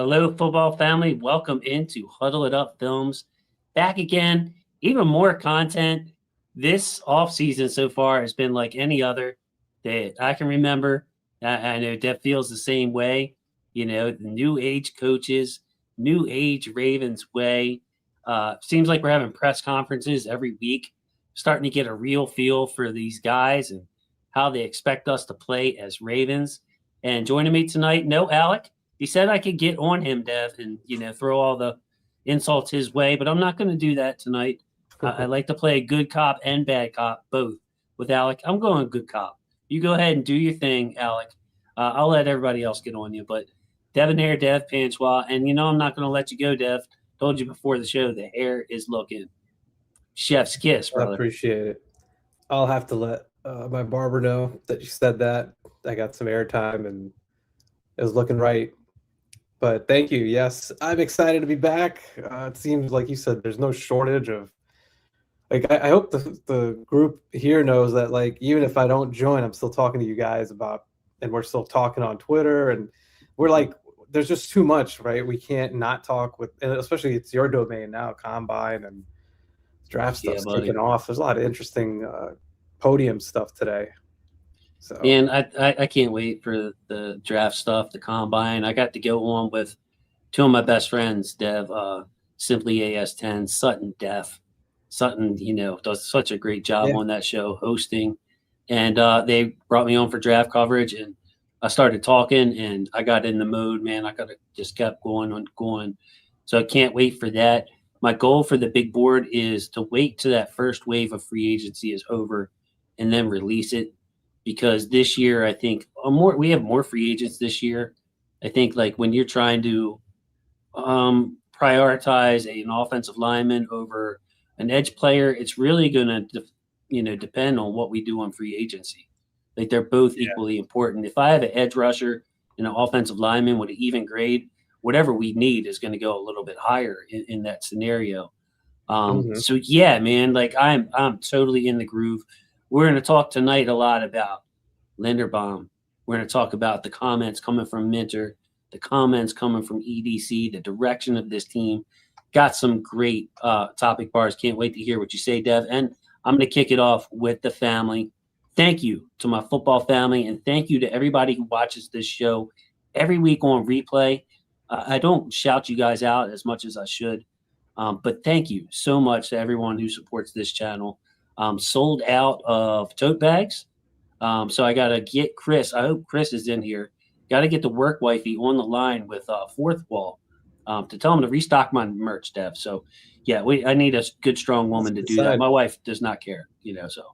Hello, football family. Welcome into Huddle It Up Films. Back again, even more content. This offseason so far has been like any other that I can remember. I know Deb feels the same way. You know, the new age coaches, new age Ravens way. Seems like we're having press conferences every week, starting to get a real feel for these guys and how they expect us to play as Ravens. And joining me tonight, no Alec. He said I could get on him, Dev, and throw all the insults his way, but I'm not going to do that tonight. I like to play good cop and bad cop both with Alec. I'm going good cop. You go ahead and do your thing, Alec. I'll let everybody else get on you, but Debonair, Dev Panchwa, and I'm not going to let you go, Dev. Told you before the show, the hair is looking chef's kiss, brother. I appreciate it. I'll have to let my barber know that you said that. I got some airtime and it was looking right. But thank you. Yes, I'm excited to be back. It seems like you said there's no shortage of. I hope the group here knows that even if I don't join, I'm still talking to you guys about, and we're still talking on Twitter, and we're there's just too much, right? We can't not talk with, and especially it's your domain now, combine and draft stuff's kicking off. There's a lot of interesting podium stuff today. So. And I can't wait for the draft stuff, the combine. I got to go on with two of my best friends, Dev, Simply AS10, Sutton Def. Sutton, does such a great job on that show hosting. And they brought me on for draft coverage, and I started talking, and I got in the mode, man. I just kept going. So I can't wait for that. My goal for the big board is to wait till that first wave of free agency is over and then release it. Because this year, I think we have more free agents this year. I think when you're trying to prioritize an offensive lineman over an edge player, it's really going to depend on what we do on free agency. They're both equally important. If I have an edge rusher and an offensive lineman with an even grade, whatever we need is going to go a little bit higher in that scenario. So yeah, man, I'm totally in the groove. We're going to talk tonight a lot about Linderbaum. We're going to talk about the comments coming from Minter, the comments coming from EDC, the direction of this team. Got some great topic bars. Can't wait to hear what you say, Dev. And I'm going to kick it off with the family. Thank you to my football family, and thank you to everybody who watches this show every week on replay. I don't shout you guys out as much as I should, but thank you so much to everyone who supports this channel. Sold out of tote bags. So I got to get Chris. I hope Chris is in here. Got to get the work wifey on the line with Fourth Wall to tell him to restock my merch, Dev. So, yeah, I need a good, strong woman to do that. My wife does not care, so.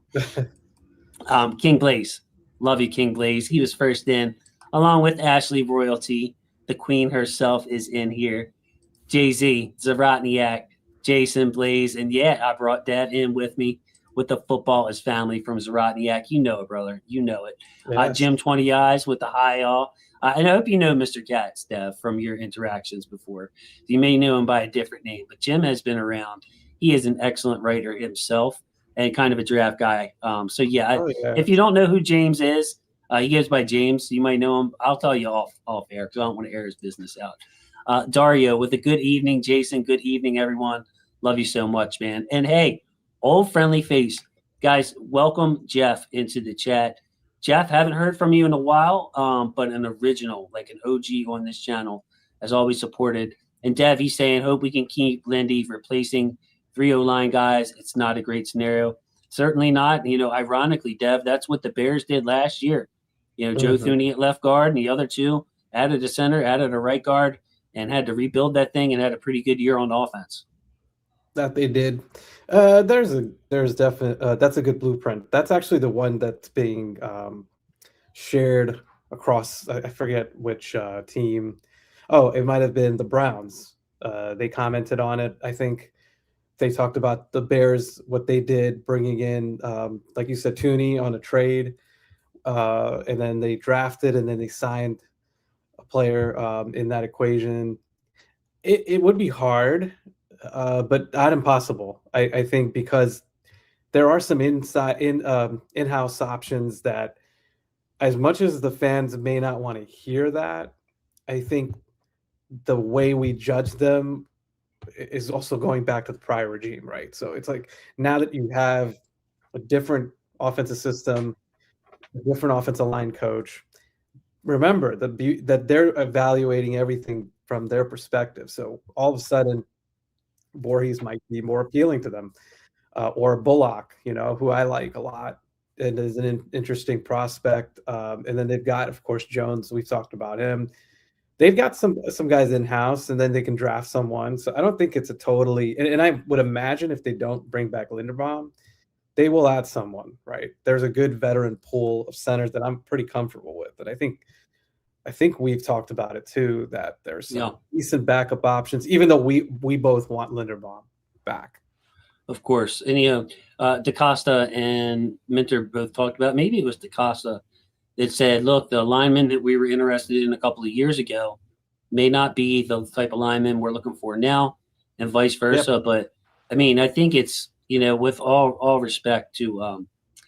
King Blaze. Love you, King Blaze. He was first in, along with Ashley Royalty. The queen herself is in here. Jay-Z, Zaratniak, Jason Blaze. And, yeah, I brought Dad in with me. With the football as family from Zaratniak. You know it, brother. You know it. Yes. Jim 20 Eyes with the high all. And I hope you know Mr. Katz, Dev, from your interactions before. You may know him by a different name, but Jim has been around. He is an excellent writer himself and kind of a draft guy. If you don't know who James is, he goes by James. You might know him. I'll tell you off air because I don't want to air his business out. Dario with a good evening. Jason, good evening, everyone. Love you so much, man. And, hey, old friendly face. Guys, welcome Jeff into the chat. Jeff, haven't heard from you in a while, but an original, like an OG on this channel, has always supported. And Dev, he's saying, hope we can keep Lindy replacing 3 O-line guys. It's not a great scenario. Certainly not. Ironically, Dev, that's what the Bears did last year. Joe Thuney at left guard and the other two added a center, added a right guard, and had to rebuild that thing and had a pretty good year on offense. That they did. There's definitely that's a good blueprint. That's actually the one that's being shared across. I forget which team. Oh, it might have been the Browns. They commented on it. I think they talked about the Bears, what they did, bringing in, like you said, Thuney on a trade, and then they drafted and then they signed a player in that equation. It would be hard. But not impossible. I think because there are some in-house options that, as much as the fans may not want to hear that, I think the way we judge them is also going back to the prior regime, right? So it's like now that you have a different offensive system, a different offensive line coach, remember that they're evaluating everything from their perspective. So all of a sudden, Voorhees might be more appealing to them, or Bullock, who I like a lot and is an interesting prospect. And then they've got, of course, Jones. We've talked about him. They've got some guys in house, and then they can draft someone. So I don't think it's a totally. And I would imagine if they don't bring back Linderbaum, they will add someone, right? There's a good veteran pool of centers that I'm pretty comfortable with, and I think we've talked about it too, that there's some decent backup options, even though we both want Linderbaum back. Of course. And, DaCosta and Minter both talked about, maybe it was DaCosta that said, look, the lineman that we were interested in a couple of years ago may not be the type of lineman we're looking for now, and vice versa. Yep. But, I mean, I think it's, with all respect to,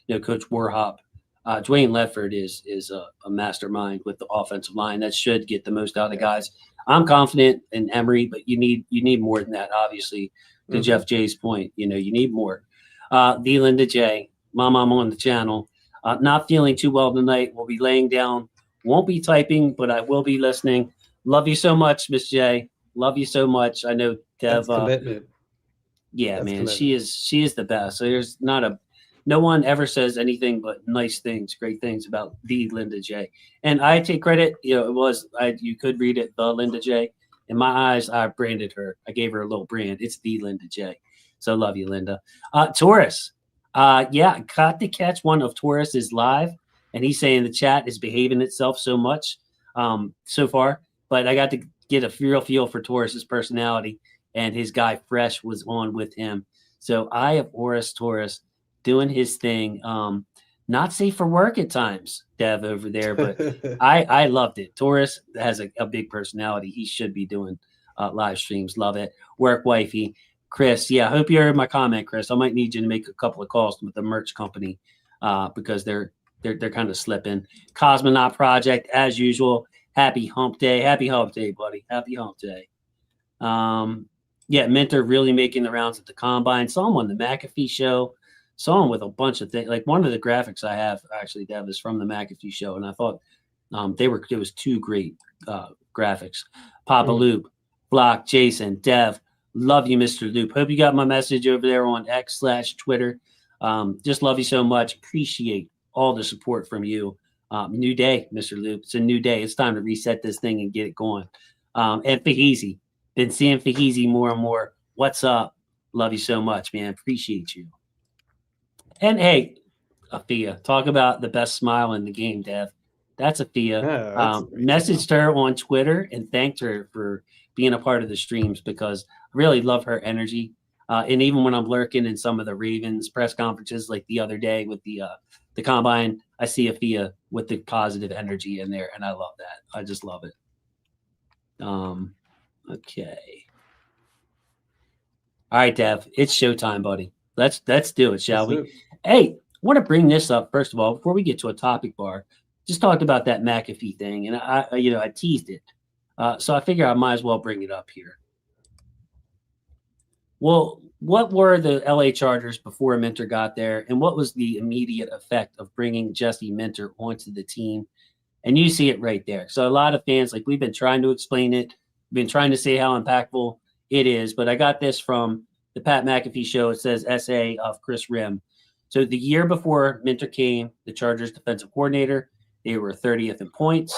Coach Warhop, Dwayne Ledford is a mastermind with the offensive line that should get the most out of the guys. I'm confident in Emery, but you need more than that, obviously. To Jeff J's point, you need more. The Linda J, Mom, I'm on the channel. Not feeling too well tonight. We'll be laying down. Won't be typing, but I will be listening. Love you so much, Miss J. Love you so much. I know Dev. Commitment. Yeah, that's man, commitment. She is the best. So there's no one ever says anything but nice things, great things about the Linda J. And I take credit. You could read it, the Linda J. In my eyes, I branded her. I gave her a little brand. It's the Linda J. So love you, Linda. Taurus. Got to catch one of Taurus is live, and he's saying the chat is behaving itself so much so far. But I got to get a real feel for Taurus's personality, and his guy Fresh was on with him. So I have Taurus doing his thing. Not safe for work at times, Dev over there, but I loved it. Taurus has a big personality. He should be doing live streams. Love it. Work wifey. Chris, I hope you heard my comment, Chris. I might need you to make a couple of calls with the merch company because they're kind of slipping. Cosmonaut Project, as usual. Happy hump day. Happy hump day, buddy. Happy hump day. Minter really making the rounds at the Combine. Saw him on the McAfee show. Saw him with a bunch of things. Like one of the graphics I have, actually, Dev, is from the McAfee show, and I thought it was two great graphics. Papa Loop, Block, Jason, Dev, love you, Mr. Loop. Hope you got my message over there on X/Twitter. Just love you so much. Appreciate all the support from you. New day, Mr. Loop. It's a new day. It's time to reset this thing and get it going. And Fahizi, been seeing Fahizi more and more. What's up? Love you so much, man. Appreciate you. And hey, Afia, talk about the best smile in the game, Dev. That's Afia. Yeah, messaged her on Twitter and thanked her for being a part of the streams because I really love her energy. And even when I'm lurking in some of the Ravens press conferences, like the other day with the Combine, I see Afia with the positive energy in there, and I love that. I just love it. Okay. All right, Dev, it's showtime, buddy. Let's do it, shall we? Hey, I want to bring this up first of all before we get to a topic bar. Just talked about that McAfee thing, and I teased it, so I figure I might as well bring it up here. Well, what were the LA Chargers before Minter got there, and what was the immediate effect of bringing Jesse Minter onto the team? And you see it right there. So a lot of fans, like we've been trying to explain it, been trying to say how impactful it is, but I got this from the Pat McAfee show. It says essay of Chris Rim. So the year before Minter came, the Chargers defensive coordinator, they were 30th in points,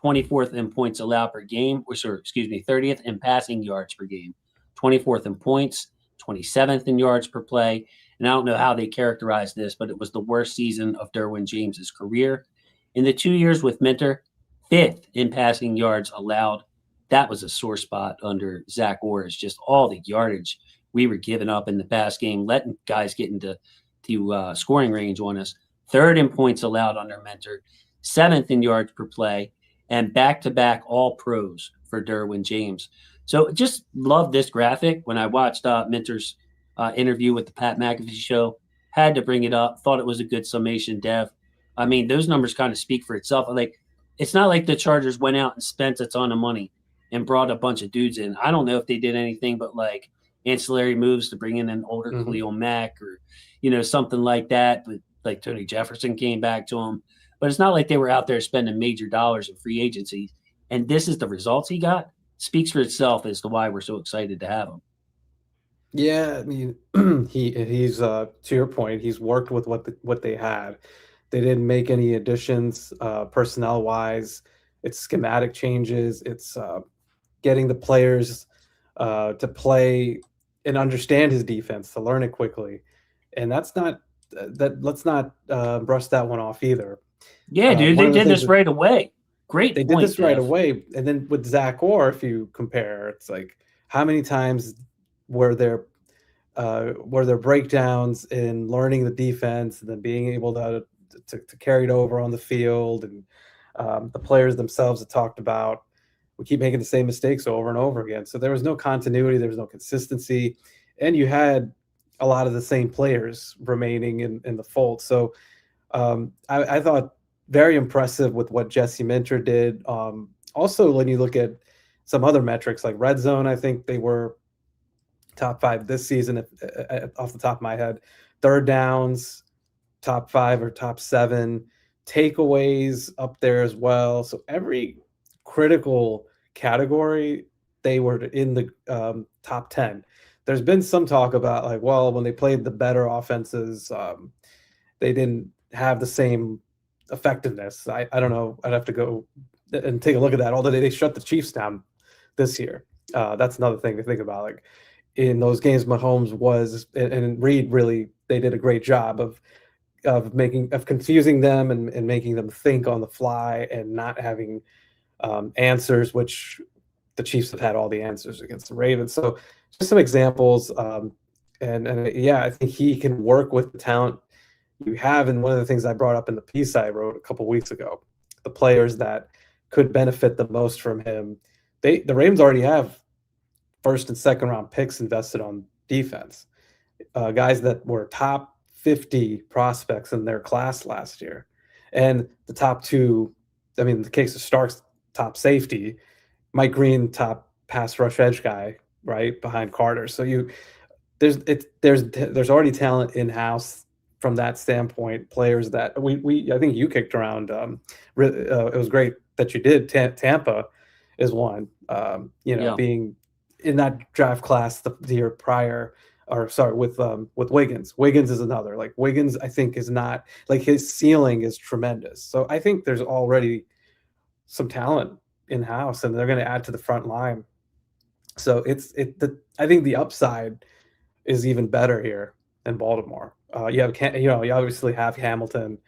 24th in points allowed per game, 30th in passing yards per game, 24th in points, 27th in yards per play. And I don't know how they characterized this, but it was the worst season of Derwin James's career. In the 2 years with Minter, 5th in passing yards allowed. That was a sore spot under Zach Orr. Just all the yardage we were giving up in the pass game, letting guys get into scoring range on us. 3rd in points allowed under Minter, 7th in yards per play, and back-to-back all-pros for Derwin James. So just love this graphic. When I watched Minter's interview with the Pat McAfee show, had to bring it up, thought it was a good summation, Dev. I mean, those numbers kind of speak for itself. Like, it's not like the Chargers went out and spent a ton of money. and brought a bunch of dudes in. I don't know if they did anything but like ancillary moves to bring in an older Khalil Mack or, something like that. But like Tony Jefferson came back to him. But it's not like they were out there spending major dollars in free agency. And this is the results he got. Speaks for itself as to why we're so excited to have him. Yeah, I mean, he's to your point, he's worked with what they had. They didn't make any additions personnel wise. It's schematic changes. It's getting the players to play and understand his defense, to learn it quickly, and that's not that. Let's not brush that one off either. Yeah, dude, they did this right away. Great They point, did this right Jeff. away, and then with Zach Orr, if you compare, it's like how many times were there breakdowns in learning the defense and then being able to carry it over on the field, and the players themselves have talked about we keep making the same mistakes over and over again. So there was no continuity, there was no consistency, and you had a lot of the same players remaining in the fold. So I thought very impressive with what Jesse Minter did. Also, when you look at some other metrics like red zone, I think they were top 5 this season, off the top of my head. Third downs, top 5 or top 7. Takeaways up there as well. So every critical category, they were in the top 10. There's been some talk about like, well, when they played the better offenses, they didn't have the same effectiveness. I don't know. I'd have to go and take a look at that. Although they shut the Chiefs down this year. That's another thing to think about. Like in those games, Mahomes was and Reed really, they did a great job of confusing them and making them think on the fly and not having answers, which the Chiefs have had all the answers against the Ravens. So just some examples. And yeah, I think he can work with the talent you have. And one of the things I brought up in the piece I wrote a couple weeks ago, the players that could benefit the most from him, the Ravens already have first and second round picks invested on defense, guys that were top 50 prospects in their class last year. And the top 2, I mean, in the case of Starks, top safety, Mike Green, top pass rush edge guy, right behind Carter. So there's already talent in house from that standpoint. Players that we I think you kicked around. It was great that you did. Tampa is one. Being in that draft class the year prior, or sorry, with Wiggins. Wiggins is another. Like Wiggins, I think is not like his ceiling is tremendous. So I think there's already some talent in house, and they're going to add to the front line. So I think the upside is even better here in Baltimore. You obviously have Hamilton.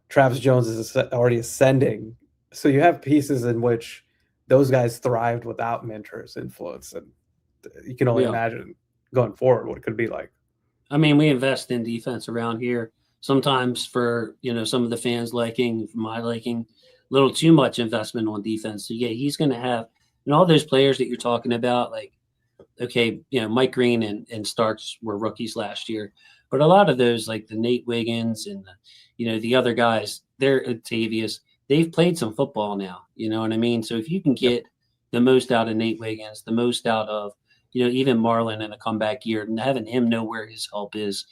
Travis Jones is already ascending. So you have pieces in which those guys thrived without Minter's influence, and you can only imagine going forward what it could be like. I mean, we invest in defense around here sometimes for some of the fans liking, for my liking, a little too much investment on defense. So yeah, he's going to have all those players that you're talking about. Like, okay, Mike Green and Starks were rookies last year, but a lot of those, like the Nate Wiggins and the other guys, they're Tavius. They've played some football now. You know what I mean? So if you can get the most out of Nate Wiggins, the most out of even Marlon in a comeback year, and having him know where his help is.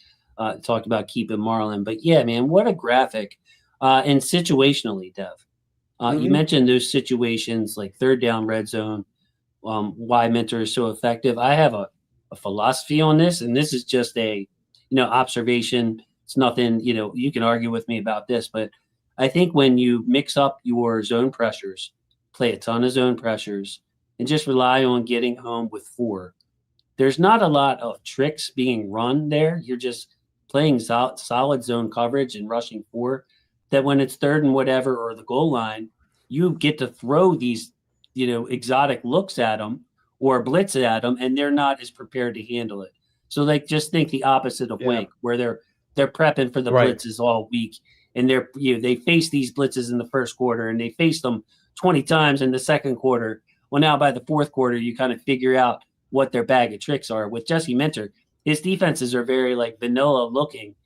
Talked about keeping Marlon, but yeah, man, what a graphic. And situationally, Dev, you mentioned those situations like third down, red zone. Why Minter is so effective. I have a philosophy on this, and this is just a observation. It's nothing. You can argue with me about this, but I think when you mix up your zone pressures, play a ton of zone pressures, and just rely on getting home with 4, there's not a lot of tricks being run there. You're just playing solid zone coverage and rushing 4. That when it's third and whatever or the goal line, you get to throw these exotic looks at them or blitz at them, and they're not as prepared to handle it. So like just think the opposite of Wink, where they're prepping for the blitzes all week, and they face these blitzes in the first quarter, and they faced them 20 times in the second quarter. Well, now by the fourth quarter, you kind of figure out what their bag of tricks are. With Jesse Minter, his defenses are very like vanilla looking,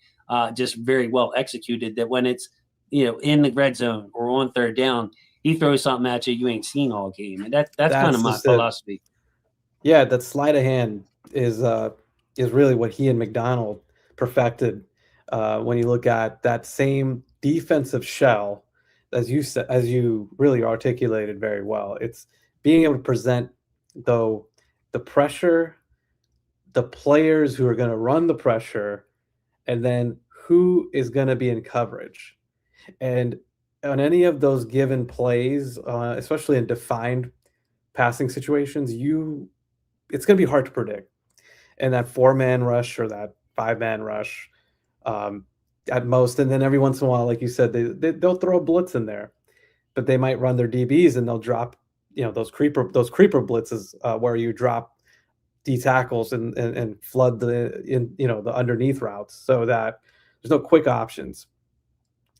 just very well executed. That when it's in the red zone or on third down, he throws something at you you ain't seen all game, and that's kind of my just it. philosophy. Yeah, that sleight of hand is really what he and McDonald perfected. When you look at that same defensive shell, as you said, as you really articulated very well, it's being able to present though the pressure, the players who are going to run the pressure, and then who is going to be in coverage. And on any of those given plays, especially in defined passing situations, it's going to be hard to predict. And that 4-man rush or that 5-man rush, at most, and then every once in a while, like you said, they'll throw a blitz in there, but they might run their DBs and they'll drop, those creeper blitzes, where you drop D tackles and flood the underneath routes so that there's no quick options.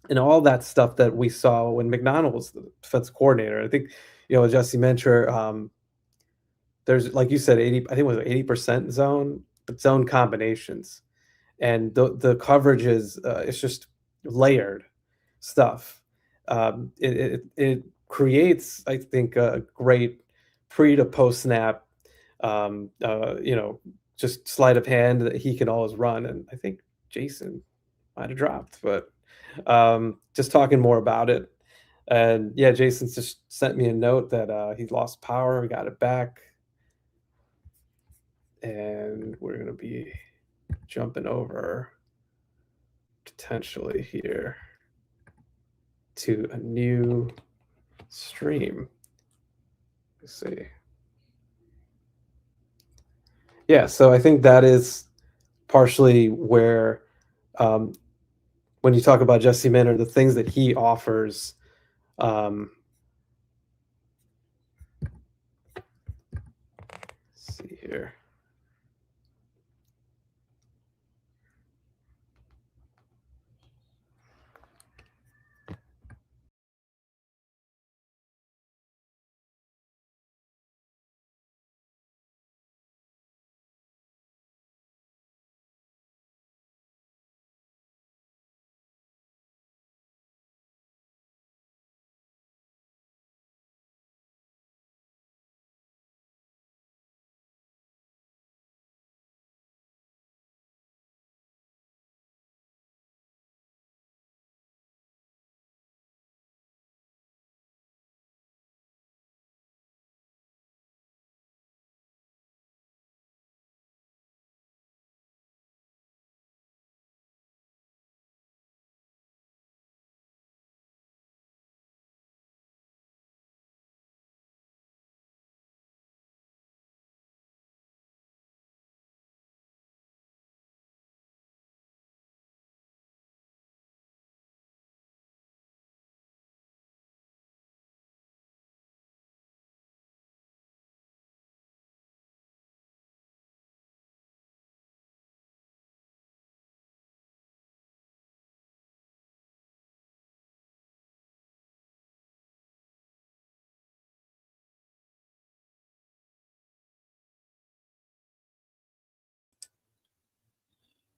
And all that stuff that we saw when McDonald was the defense coordinator. I think, Jesse mentioned, there's, like you said, 80, I think it was 80% zone combinations. And the coverage is, it's just layered stuff. It creates, I think, a great pre to post snap, just sleight of hand that he can always run. And I think Jason might have dropped, but just talking more about it. And yeah, Jason's just sent me a note that he lost power. We got it back. And we're going to be jumping over potentially here to a new stream. Let's see. Yeah, so I think that is partially where, when you talk about Jesse Minter, the things that he offers, let's see here.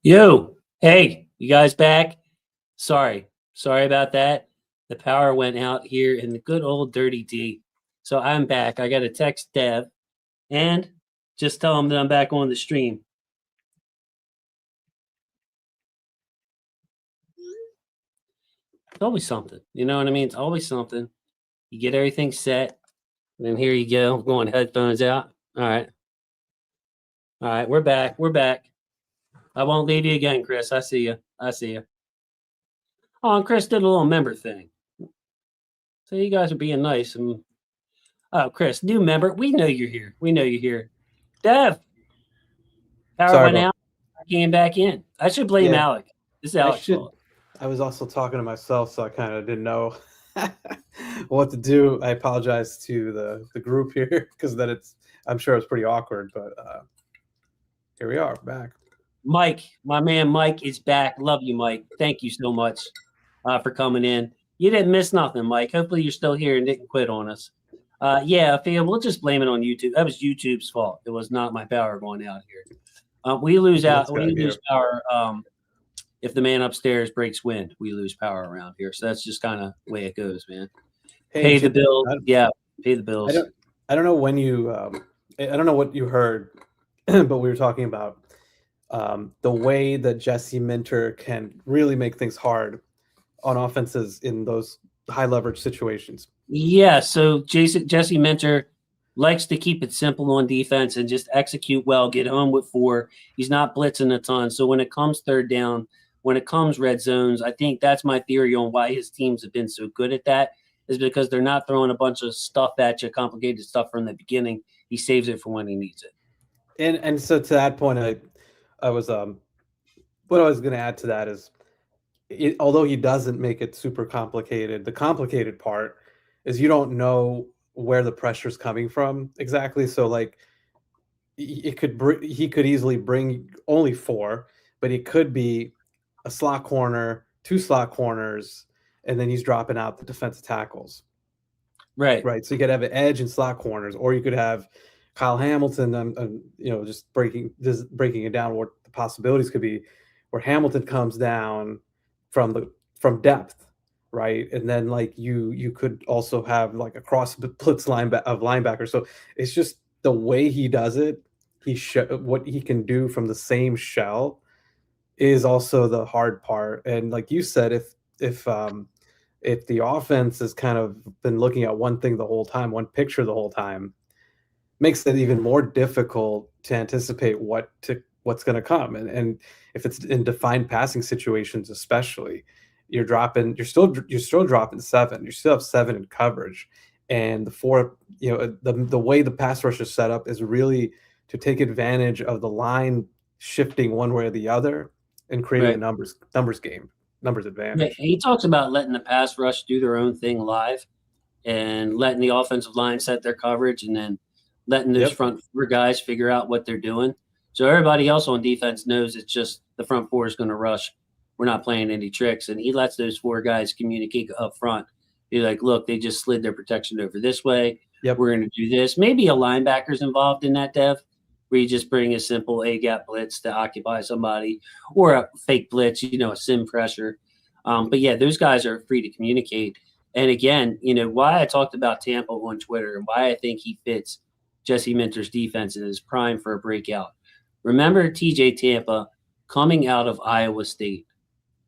Yo, hey, you guys back? Sorry about that. The power went out here in the good old dirty D. So I'm back. I got to text Dev and just tell him that I'm back on the stream. It's always something. You know what I mean? It's always something. You get everything set. And then here you go. I'm going headphones out. All right. We're back. I won't leave you again, Chris. I see you. Oh, and Chris did a little member thing. So you guys are being nice. And oh, Chris, new member. We know you're here. Dev, power went out. I came back in. I should blame Alec. This is Alec's fault. I was also talking to myself, so I kind of didn't know what to do. I apologize to the group here because I'm sure it's pretty awkward, but here we are back. Mike, my man Mike is back. Love you, Mike. Thank you so much for coming in. You didn't miss nothing, Mike. Hopefully you're still here and didn't quit on us. Yeah, fam, we'll just blame it on YouTube. That was YouTube's fault. It was not my power going out here. We lose power if the man upstairs breaks wind. We lose power around here. So that's just kind of the way it goes, man. Hey, Pay the Jim, bill. I, Yeah, pay the I bills. don't I don't know when you I don't know what you heard, but we were talking about the way that Jesse Minter can really make things hard on offenses in those high leverage situations. Yeah, so Jesse Minter likes to keep it simple on defense and just execute well, get home with 4. He's not blitzing a ton. So when it comes third down, when it comes red zones, I think that's my theory on why his teams have been so good at that is because they're not throwing a bunch of stuff at you, complicated stuff from the beginning. He saves it for when he needs it. And so to that point, I was what I was going to add to that is although he doesn't make it super complicated, the complicated part is you don't know where the pressure's coming from exactly. So like he could easily bring only 4, but it could be a slot corner, 2 slot corners, and then he's dropping out the defensive tackles. Right. Right. So you could have an edge and slot corners, or you could have Kyle Hamilton, just breaking it down. What the possibilities could be, where Hamilton comes down from depth, right, and then like you could also have like a cross blitz linebacker. So it's just the way he does it. What he can do from the same shell is also the hard part. And like you said, if the offense has kind of been looking at one thing the whole time, one picture the whole time, makes it even more difficult to anticipate what's going to come. And if it's in defined passing situations, especially, you're still dropping 7. You still have 7 in coverage, and the 4, the way the pass rush is set up is really to take advantage of the line shifting one way or the other and creating a Right. numbers Yeah, advantage. he talks about letting the pass rush do their own thing live and letting the offensive line set their coverage and then letting those Yep. front 4 guys figure out what they're doing. So everybody else on defense knows it's just the front 4 is going to rush. We're not playing any tricks. And he lets those 4 guys communicate up front. Be like, look, they just slid their protection over this way. Yep. We're going to do this. Maybe a linebacker's involved in that, Dev, where you just bring a simple A-gap blitz to occupy somebody or a fake blitz, a sim pressure. But yeah, those guys are free to communicate. And again, why I talked about Tampa on Twitter and why I think he fits Jesse Minter's defense and is prime for a breakout. Remember TJ Tampa coming out of Iowa State.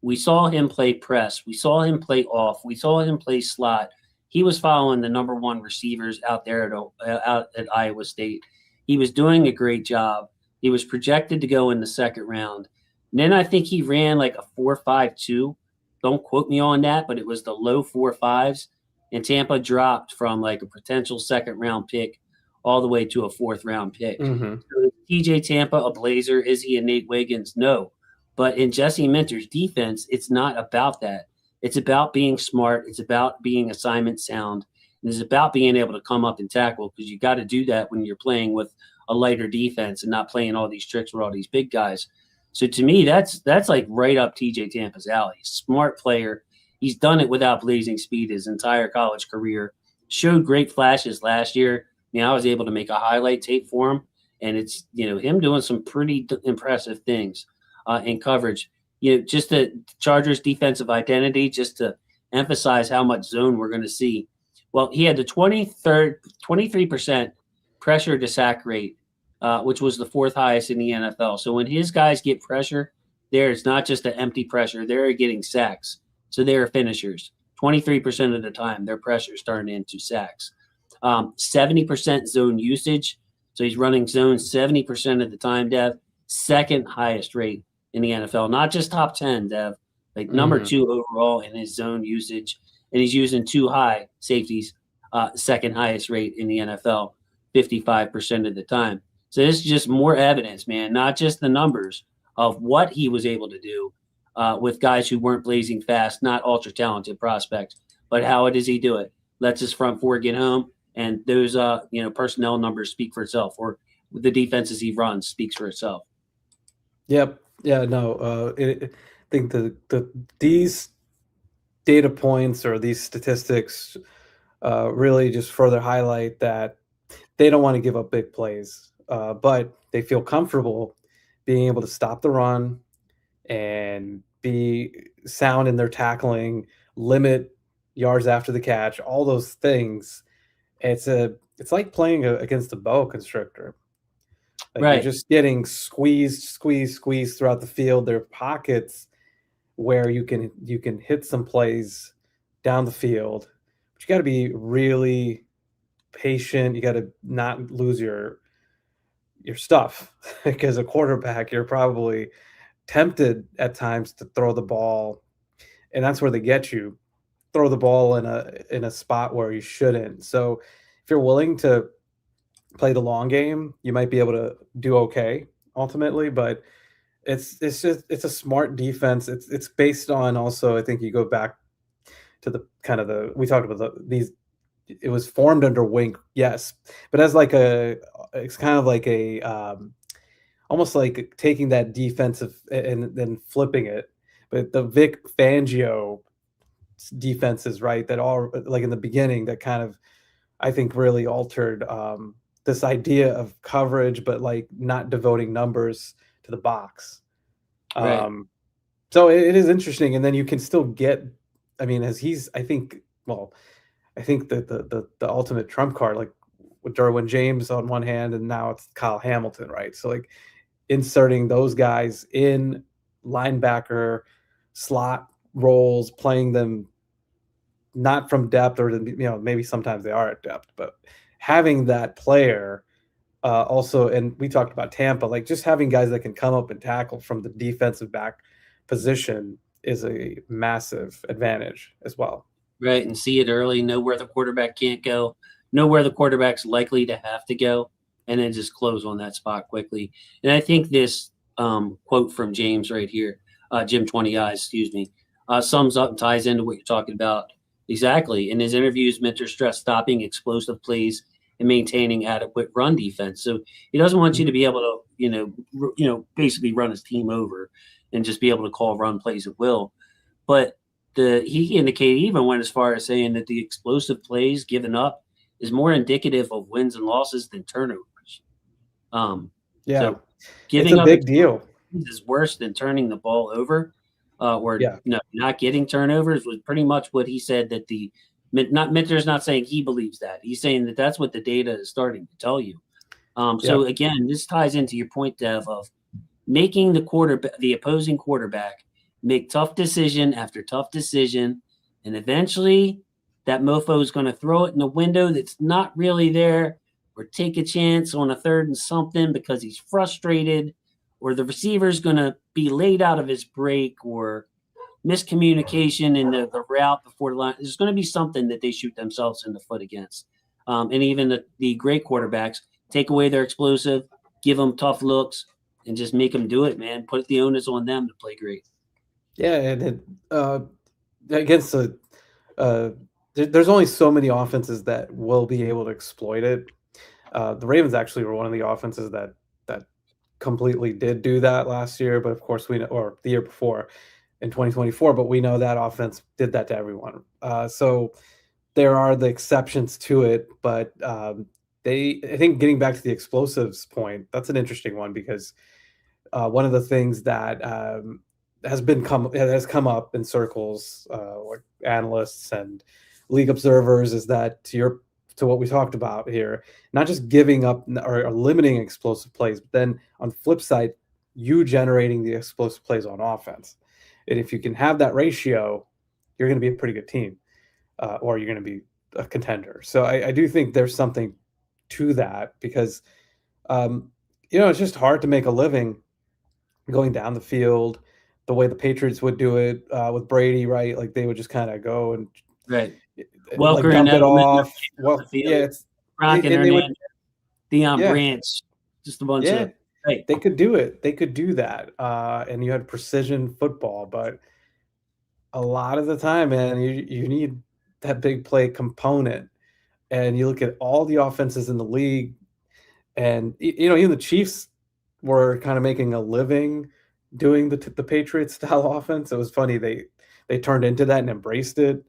We saw him play press. We saw him play off. We saw him play slot. He was following the number 1 receivers out there out at Iowa State. He was doing a great job. He was projected to go in the second round. And then I think he ran like a 4.52. Don't quote me on that, but it was the low 4.5s. And Tampa dropped from like a potential second round pick all the way to a 4th round pick. Mm-hmm. So TJ Tampa a Blazer? Is he a Nate Wiggins? No. But in Jesse Minter's defense, it's not about that. It's about being smart. It's about being assignment sound. And it's about being able to come up and tackle because you got to do that when you're playing with a lighter defense and not playing all these tricks with all these big guys. So to me, that's like right up TJ Tampa's alley. Smart player. He's done it without blazing speed his entire college career. Showed great flashes last year. I was able to make a highlight tape for him, and it's him doing some pretty impressive things in coverage. Just the Chargers' defensive identity, just to emphasize how much zone we're going to see. Well, he had the 23% pressure to sack rate, which was the 4th highest in the NFL. So when his guys get pressure, it's not just an empty pressure; they're getting sacks. So they're finishers. 23% of the time, their pressure is turning into sacks. 70% zone usage. So he's running zone 70% of the time, Dev. Second highest rate in the NFL, not just top 10, Dev, like number 2 overall in his zone usage. And he's using 2 high safeties, second highest rate in the NFL, 55% of the time. So this is just more evidence, man, not just the numbers of what he was able to do with guys who weren't blazing fast, not ultra talented prospects, but how does he do it? Lets his front 4 get home, and those personnel numbers speak for itself, or the defenses he runs speaks for itself. Yep. Yeah. No. I think these data points or these statistics really just further highlight that they don't want to give up big plays, but they feel comfortable being able to stop the run and be sound in their tackling, limit yards after the catch, all those things. It's like playing against a boa constrictor. Like you're Right. just getting squeezed throughout the field. There are pockets where you can hit some plays down the field, but you got to be really patient. You got to not lose your stuff because a quarterback, you're probably tempted at times to throw the ball, and that's where they get you. Throw the ball in a spot where you shouldn't. So if you're willing to play the long game, you might be able to do okay ultimately, but it's a smart defense. It's based on also, I think you go back to the kind of the we talked about these. It was formed under Wink, yes, but as like it's kind of like a almost like taking that defensive and then flipping it. But the Vic Fangio defenses, right, that all like in the beginning that kind of I think really altered this idea of coverage, but like not devoting numbers to the box. Right. So it is interesting, and then you can still get. I mean, as he's, I think, well, I think that the ultimate trump card, like with Derwin James on one hand, and now it's Kyle Hamilton, right? So like inserting those guys in linebacker slot roles, playing them not from depth, or maybe sometimes they are at depth, but having that player also, and we talked about Tampa, like just having guys that can come up and tackle from the defensive back position is a massive advantage as well. Right. And see it early, know where the quarterback can't go, know where the quarterback's likely to have to go, and then just close on that spot quickly. And I think this quote from James right here, Jim 20 Eyes, excuse me, sums up and ties into what you're talking about. Exactly. In his interviews, Minter stressed stopping explosive plays and maintaining adequate run defense. So he doesn't want you to be able to, basically run his team over and just be able to call run plays at will. But he indicated, even went as far as saying that the explosive plays given up is more indicative of wins and losses than turnovers. Yeah, so it's giving a up big deal. is worse than turning the ball over, or Yeah, not getting turnovers was pretty much what he said. That Minter's not saying he believes that. He's saying that that's what the data is starting to tell you. yeah, So again, this ties into your point, Dev, of making the opposing quarterback make tough decision after tough decision, and eventually that mofo is going to throw it in a window that's not really there, or take a chance on a third and something because he's frustrated, or the receiver's going to be late out of his break, or miscommunication in the route before the line. There's going to be something that they shoot themselves in the foot against. And even the great quarterbacks take away their explosive, give them tough looks, and just make them do it, man. Put the onus on them to play great. yeah, and against there's only so many offenses that will be able to exploit it. The Ravens actually were one of the offenses that completely did do that last year, but of course we know, or the year before in 2024, but we know that offense did that to everyone. So there are the exceptions to it, but I think getting back to the explosives point, that's an interesting one because one of the things that has come up in circles, like analysts and league observers, is that to what we talked about here, not just giving up or limiting explosive plays, but then on the flip side, you generating the explosive plays on offense. And if you can have that ratio, you're going to be a pretty good team, or you're going to be a contender. So I do think there's something to that because, it's just hard to make a living going down the field the way the Patriots would do it with Brady, right? Like they would just kind of go and Right. like Welker and dump it Edelman off. on Well, the yeah, field. Gronk and and they would, Hernandez, Deion yeah, Branch, just a bunch yeah, of hey. they could do it. They could do that, and you had precision football. But a lot of the time, man, you need that big play component. And you look at all the offenses in the league, and even the Chiefs were kind of making a living doing the Patriots style offense. It was funny they turned into that and embraced it,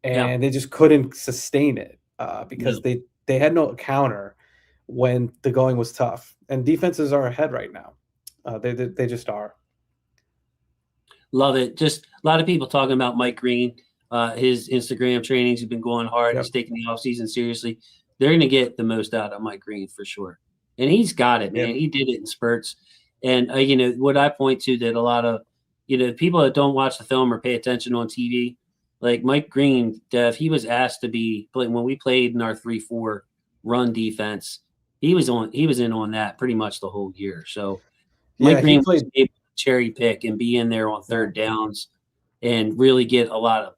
Yeah. and they just couldn't sustain it because No. they had no counter when the going was tough. And defenses are ahead right now. They just are. Love it. Just a lot of people talking about Mike Green. his Instagram trainings have been going hard. Yep. He's taking the offseason seriously. They're going to get the most out of Mike Green for sure. And he's got it, man. Yep. He did it in spurts. And, what I point to that a lot of, people that don't watch the film or pay attention on TV, like Mike Green, Dev, he was asked to be, when we played in our 3-4 run defense, he was in on that pretty much the whole year. So Mike Yeah, he Green was played. able to cherry pick and be in there on third downs and really get a lot of,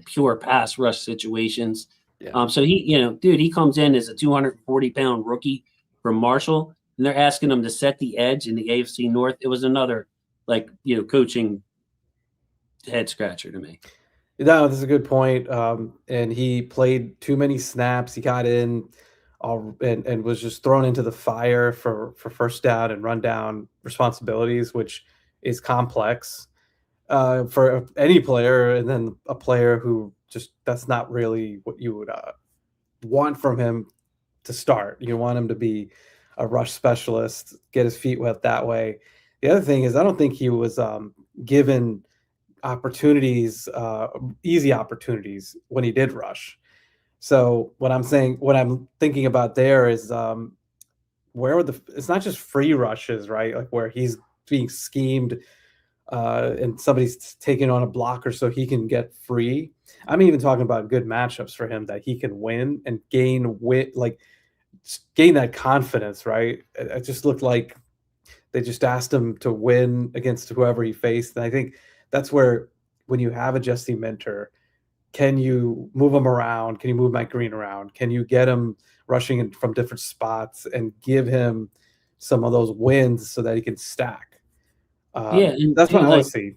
pure pass rush situations. Yeah. So he comes in as a 240-pound rookie from Marshall, and they're asking him to set the edge in the AFC North. It was another, coaching head scratcher to me. No, this is a good point. And he played too many snaps. He got in and was just thrown into the fire for first down and run down responsibilities, which is complex for any player. And then a player who just that's not really what you would want from him to start. You want him to be a rush specialist, get his feet wet that way. The other thing is, I don't think he was given opportunities, easy opportunities when he did rush. So what I'm thinking about there is where are it's not just free rushes, right? Like where he's being schemed and somebody's taking on a blocker so he can get free. I'm even talking about good matchups for him that he can win and gain that confidence, right? It just looked like they just asked him to win against whoever he faced. And I think that's where, when you have a Jesse Minter, can you move him around? Can you move Mike Green around? Can you get him rushing in from different spots and give him some of those wins so that he can stack? And that's what I want to see.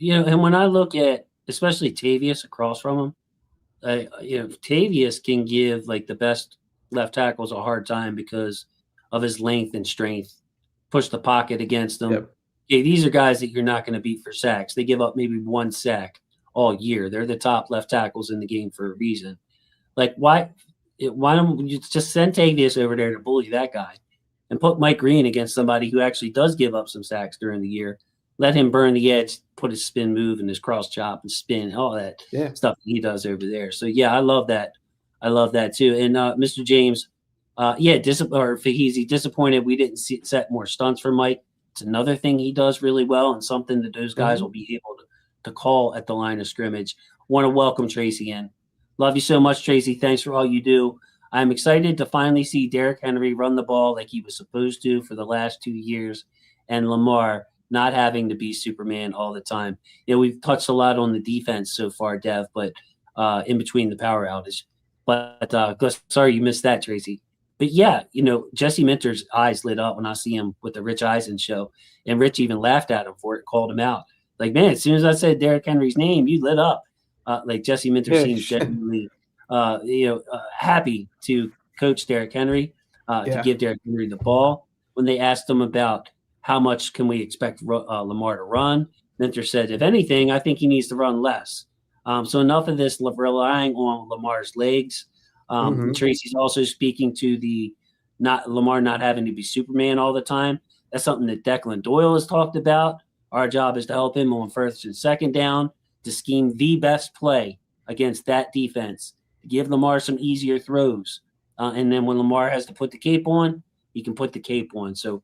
And when I look at especially Tavius across from him, Tavius can give the best left tackles a hard time because of his length and strength. Push the pocket against them. Yep. Yeah, these are guys that you're not going to beat for sacks. They give up maybe one sack all year. They're the top left tackles in the game for a reason. Why don't you just send Tavius over there to bully that guy and put Mike Green against somebody who actually does give up some sacks during the year? Let him burn the edge, put his spin move and his cross chop and spin, all that stuff that he does over there. So, I love that. I love that too. And Mr. James, Fahizi, disappointed we didn't set more stunts for Mike. It's another thing he does really well and something that those guys will be able to call at the line of scrimmage. Want to welcome Tracy in. Love you so much, Tracy. Thanks for all you do. I'm excited to finally see Derrick Henry run the ball like he was supposed to for the last 2 years, and Lamar not having to be Superman all the time. We've touched a lot on the defense so far, Dev, but in between the power outage. But sorry you missed that, Tracy. But Jesse Minter's eyes lit up when I see him with the Rich Eisen show, and Rich even laughed at him for it, called him out. Man, as soon as I said Derrick Henry's name, you lit up. Jesse Minter seems genuinely, happy to coach Derrick Henry, to give Derrick Henry the ball. When they asked him about how much can we expect Lamar to run, Minter said, if anything, I think he needs to run less. So enough of this relying on Lamar's legs. Tracy's also speaking to Lamar not having to be Superman all the time. That's something that Declan Doyle has talked about. Our job is to help him on first and second down, to scheme the best play against that defense, to give Lamar some easier throws. And then when Lamar has to put the cape on, he can put the cape on. So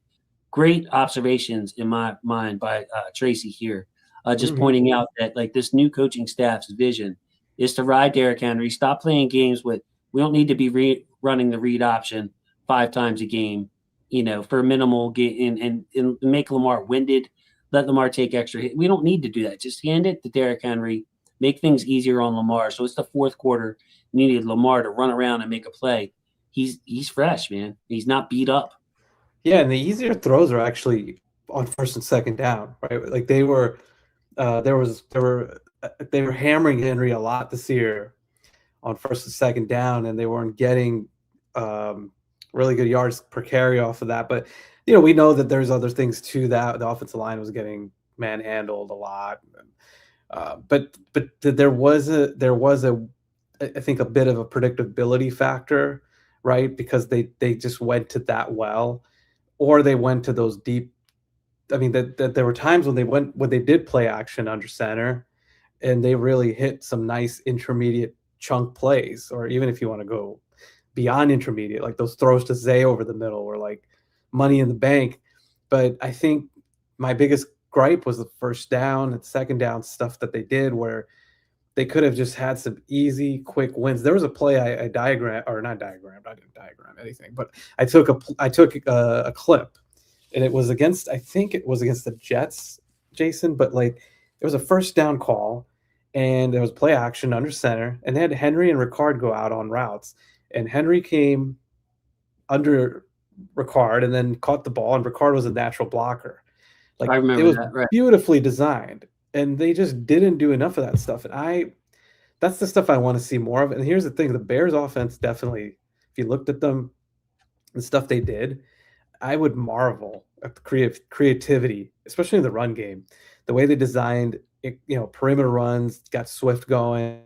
great observations in my mind by Tracy here. Just pointing out that this new coaching staff's vision is to ride Derrick Henry, stop playing games with, we don't need to be running the read option 5 times a game, for minimal game and make Lamar winded, let Lamar take extra hit. We don't need to do that. Just hand it to Derrick Henry, make things easier on Lamar. So it's the fourth quarter. You needed Lamar to run around and make a play. He's fresh, man. He's not beat up. Yeah, and the easier throws are actually on first and second down, right? They were hammering Henry a lot this year on first and second down, and they weren't getting really good yards per carry off of that. But we know that there's other things to that. The offensive line was getting manhandled a lot, but there was I think a bit of a predictability factor, right? Because they just went to that well, or they went to those deep. I mean, that there were times when they did play action under center, and they really hit some nice intermediate chunk plays, or even if you want to go beyond intermediate, like those throws to Zay over the middle were like money in the bank. But I think my biggest gripe was the first down and second down stuff that they did where they could have just had some easy, quick wins. There was a play I diagram or not diagrammed. I didn't diagram anything, but I took a clip, and it was against, I think it was against the Jets, Jason. But like it was a first down call, and there was play action under center, and they had Henry and Ricard go out on routes, and Henry came under Ricard and then caught the ball, and Ricard was a natural blocker. Like I remember it was that, right. beautifully designed, and they just didn't do enough of that stuff. And that's the stuff I want to see more of. And here's the thing: the Bears' offense definitely, if you looked at them, the stuff they did, I would marvel at the creativity, especially in the run game, the way they designed it, perimeter runs, got Swift going,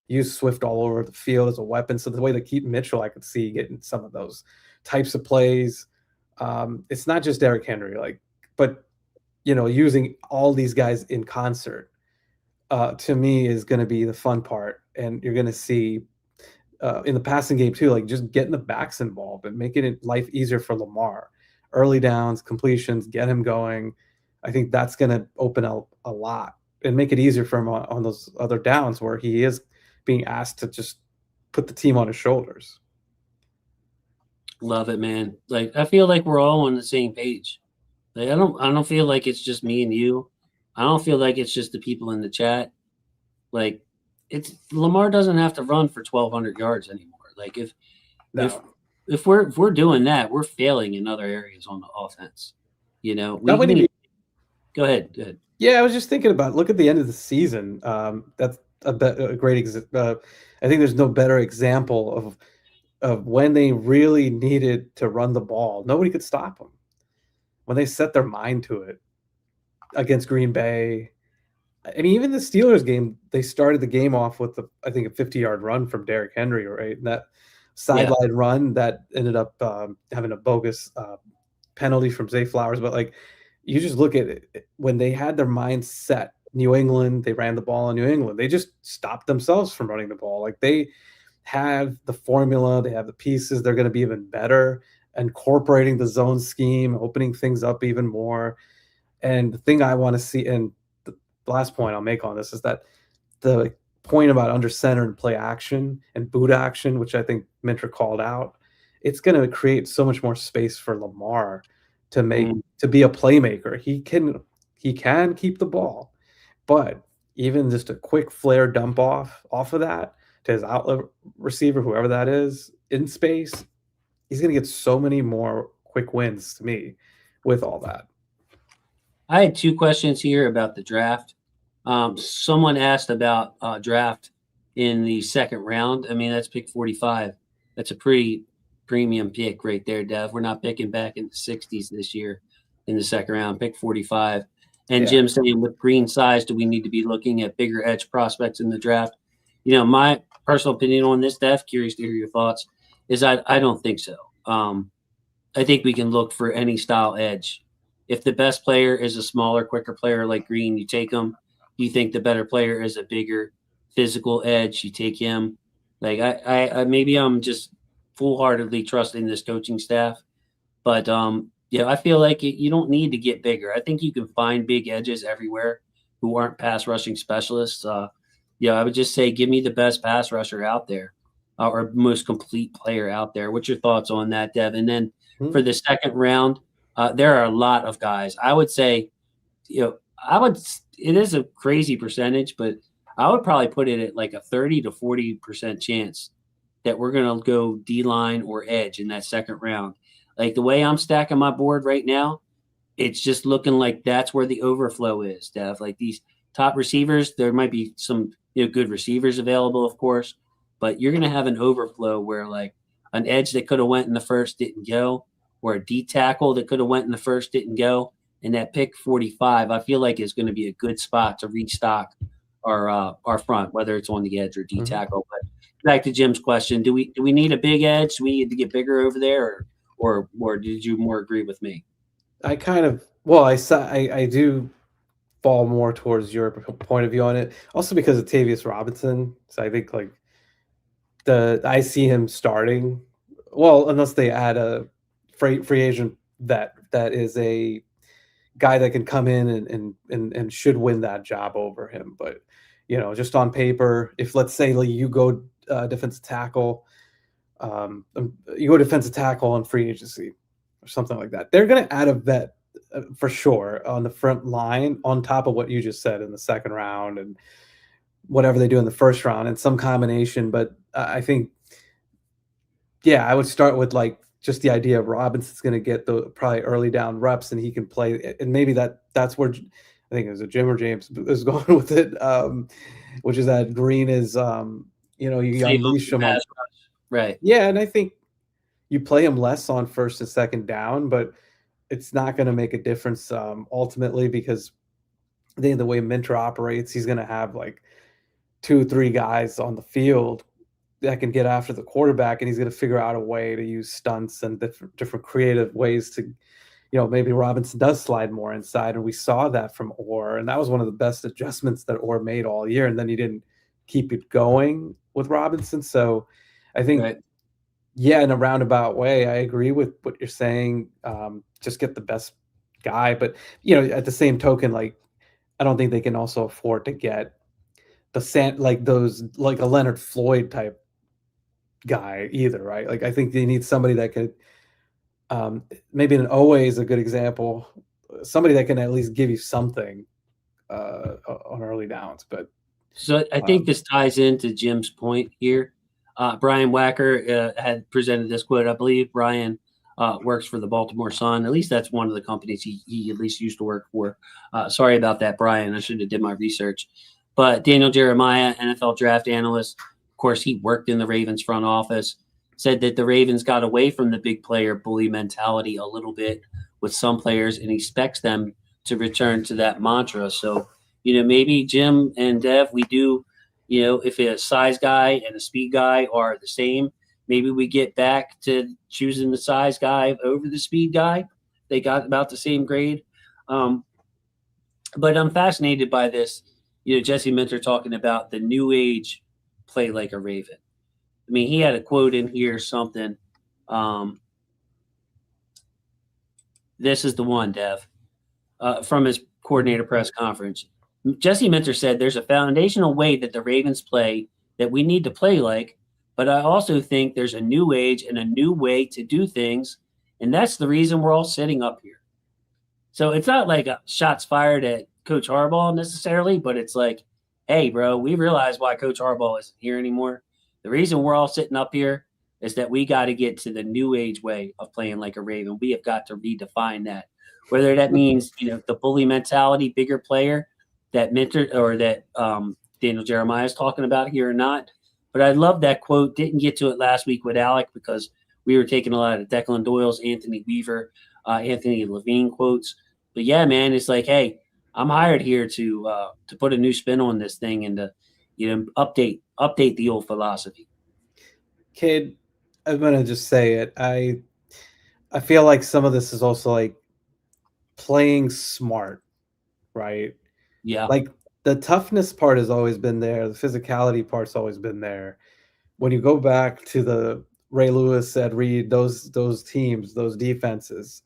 used Swift all over the field as a weapon. So the way they keep Mitchell, I could see getting some of those types of plays. It's not just Derrick Henry, but using all these guys in concert, to me is going to be the fun part. And you're going to see in the passing game too, like just getting the backs involved and making it life easier for Lamar. Early downs, completions, get him going. I think that's going to open up a lot and make it easier for him on those other downs where he is being asked to just put the team on his shoulders. Love it, man. Like I feel like we're all on the same page. Like I don't feel like it's just me and you. I don't feel like it's just the people in the chat. Like it's Lamar doesn't have to run for 1,200 yards anymore. Like if we're doing that, we're failing in other areas on the offense. Go ahead. Yeah, I was just thinking about look at the end of the season. That's a great I think there's no better example of when they really needed to run the ball. Nobody could stop them. When they set their mind to it against Green Bay. I mean, even the Steelers game, they started the game off with I think a 50-yard run from Derrick Henry, right? And that sideline run that ended up having a bogus penalty from Zay Flowers. But like, you just look at it when they had their minds set. New England, they ran the ball in New England. They just stopped themselves from running the ball. Like they have the formula, they have the pieces. They're going to be even better, incorporating the zone scheme, opening things up even more. And the thing I want to see, and the last point I'll make on this is that the point about under center and play action and boot action, which I think Minter called out, it's going to create so much more space for Lamar to be a playmaker. He can keep the ball, but even just a quick flare dump off of that to his outlet receiver, whoever that is, in space, he's going to get so many more quick wins to me with all that. I had two questions here about the draft. Someone asked about draft in the second round. I mean, that's pick 45. That's a pretty premium pick right there, Dev. We're not picking back in the 60s this year in the second round. Pick 45. And Jim saying with green size, do we need to be looking at bigger edge prospects in the draft? My personal opinion on this, Dev, curious to hear your thoughts, is I don't think so. I think we can look for any style edge. If the best player is a smaller, quicker player like Green, you take him. You think the better player is a bigger physical edge, you take him. Like I maybe I'm just full-heartedly trusting this coaching staff, but I feel like you don't need to get bigger. I think you can find big edges everywhere who aren't pass rushing specialists. I would just say give me the best pass rusher out there or most complete player out there. What's your thoughts on that, Dev? And then for the second round, there are a lot of guys. I would say, it is a crazy percentage, but I would probably put it at like a 30 to 40% chance that we're going to go D-line or edge in that second round. Like the way I'm stacking my board right now, it's just looking like that's where the overflow is, Dev. Like these top receivers, there might be some good receivers available, of course, but you're going to have an overflow where like an edge that could have went in the first didn't go, or a D tackle that could have went in the first didn't go. And that pick 45, I feel like is going to be a good spot to restock our front, whether it's on the edge or D tackle. But back to Jim's question, do we need a big edge? Do we need to get bigger over there, or did you more agree with me? I do fall more towards your point of view on it. Also because of Tavius Robinson, so I think like I see him starting. Well, unless they add a free agent that is a guy that can come in and should win that job over him. But just on paper, if let's say like you go defensive tackle, you go defensive tackle on free agency or something like that, they're going to add a vet for sure on the front line on top of what you just said in the second round and whatever they do in the first round and some combination. But I think, yeah, I would start with like just the idea of Robinson's going to get the probably early down reps and he can play. And maybe that's where I think it was a Jim or James is going with it, which is that Green is, you unleash him on, right. Yeah, and I think you play him less on first and second down, but it's not going to make a difference ultimately because I think the way Minter operates, he's going to have like 2-3 guys on the field that can get after the quarterback, and he's going to figure out a way to use stunts and different creative ways to, maybe Robinson does slide more inside, and we saw that from Orr, and that was one of the best adjustments that Orr made all year, and then he didn't keep it going with Robinson. So I think, Right. yeah, in a roundabout way, I agree with what you're saying. Just get the best guy, but at the same token, like I don't think they can also afford to get like a Leonard Floyd type guy either, right? Like I think they need somebody that could, maybe an Owe is a good example, somebody that can at least give you something on early downs. But so I think this ties into Jim's point here. Brian Wacker had presented this quote. I believe Brian works for the Baltimore Sun. At least that's one of the companies he at least used to work for. Sorry about that, Brian. I should have did my research. But Daniel Jeremiah, NFL draft analyst, of course, he worked in the Ravens front office, said that the Ravens got away from the big player bully mentality a little bit with some players and expects them to return to that mantra. So, maybe Jim and Dev, we do, if a size guy and a speed guy are the same, maybe we get back to choosing the size guy over the speed guy. They got about the same grade. But I'm fascinated by this. Jesse Minter talking about the new age play like a Raven. I mean, he had a quote in here, something. This is the one, Dev, from his coordinator press conference. Jesse Minter said, "There's a foundational way that the Ravens play that we need to play like, but I also think there's a new age and a new way to do things, and that's the reason we're all sitting up here." So it's not like shots fired at Coach Harbaugh necessarily, but it's like, hey, bro, we realize why Coach Harbaugh isn't here anymore. The reason we're all sitting up here is that we got to get to the new age way of playing like a Raven. We have got to redefine that, whether that means, the bully mentality, bigger player that Minter or that Daniel Jeremiah is talking about here or not. But I love that quote. Didn't get to it last week with Alec because we were taking a lot of Declan Doyle's, Anthony Weaver, Anthony Levine quotes. But yeah, man, it's like, hey, I'm hired here to put a new spin on this thing and to, update the old philosophy. Kid, I'm gonna just say it. I feel like some of this is also like playing smart, right? Yeah. Like the toughness part has always been there. The physicality part's always been there. When you go back to the Ray Lewis, Ed Reed, those teams, those defenses,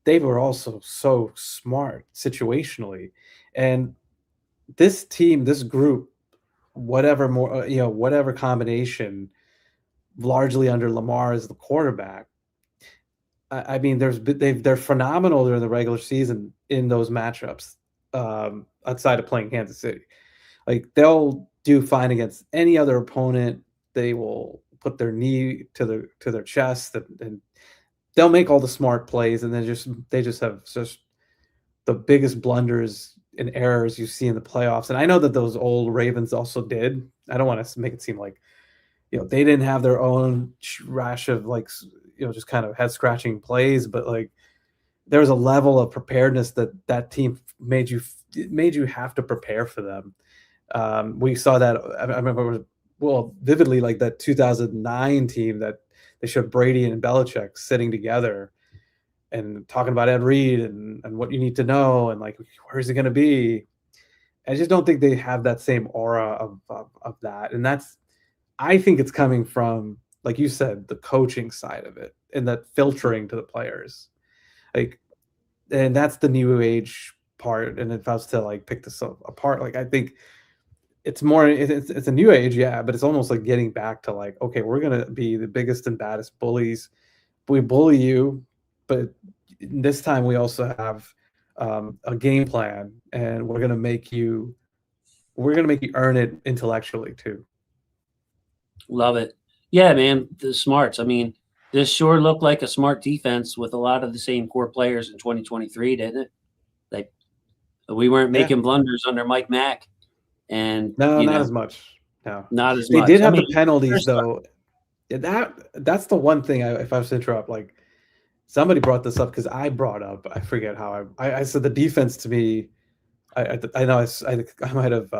they were also so smart situationally. And this team, this group, whatever more, whatever combination, largely under Lamar as the quarterback. I mean, they're phenomenal during the regular season in those matchups, outside of playing Kansas City. Like they'll do fine against any other opponent. They will put their knee to their chest and they'll make all the smart plays, and then they just have just the biggest blunders and errors you see in the playoffs. And I know that those old Ravens also did. I don't want to make it seem like they didn't have their own rash of like just kind of head scratching plays, but like there was a level of preparedness that team made you have to prepare for them. We saw that. I remember vividly, like that 2009 team that they showed Brady and Belichick sitting together, and talking about Ed Reed and what you need to know and like where is it going to be. I just don't think they have that same aura of that, and I think it's coming from, like you said, the coaching side of it and that filtering to the players, like, and that's the new age part. And if I was to like pick this apart, like I think it's more it's a new age, yeah, but it's almost like getting back to like, okay, we're gonna be the biggest and baddest bullies. We bully you, but this time we also have a game plan, and we're gonna make you earn it intellectually too. Love it. Yeah, man, the smarts. I mean, this sure looked like a smart defense with a lot of the same core players in 2023, didn't it? Like we weren't Yeah, making blunders under Mike Mack, and no, not as much. No, not as they did much. I have mean, the penalties there's though. That's the one thing. If I was to interrupt, like somebody brought this up because I brought up. I forget how I said the defense to me. I know I might have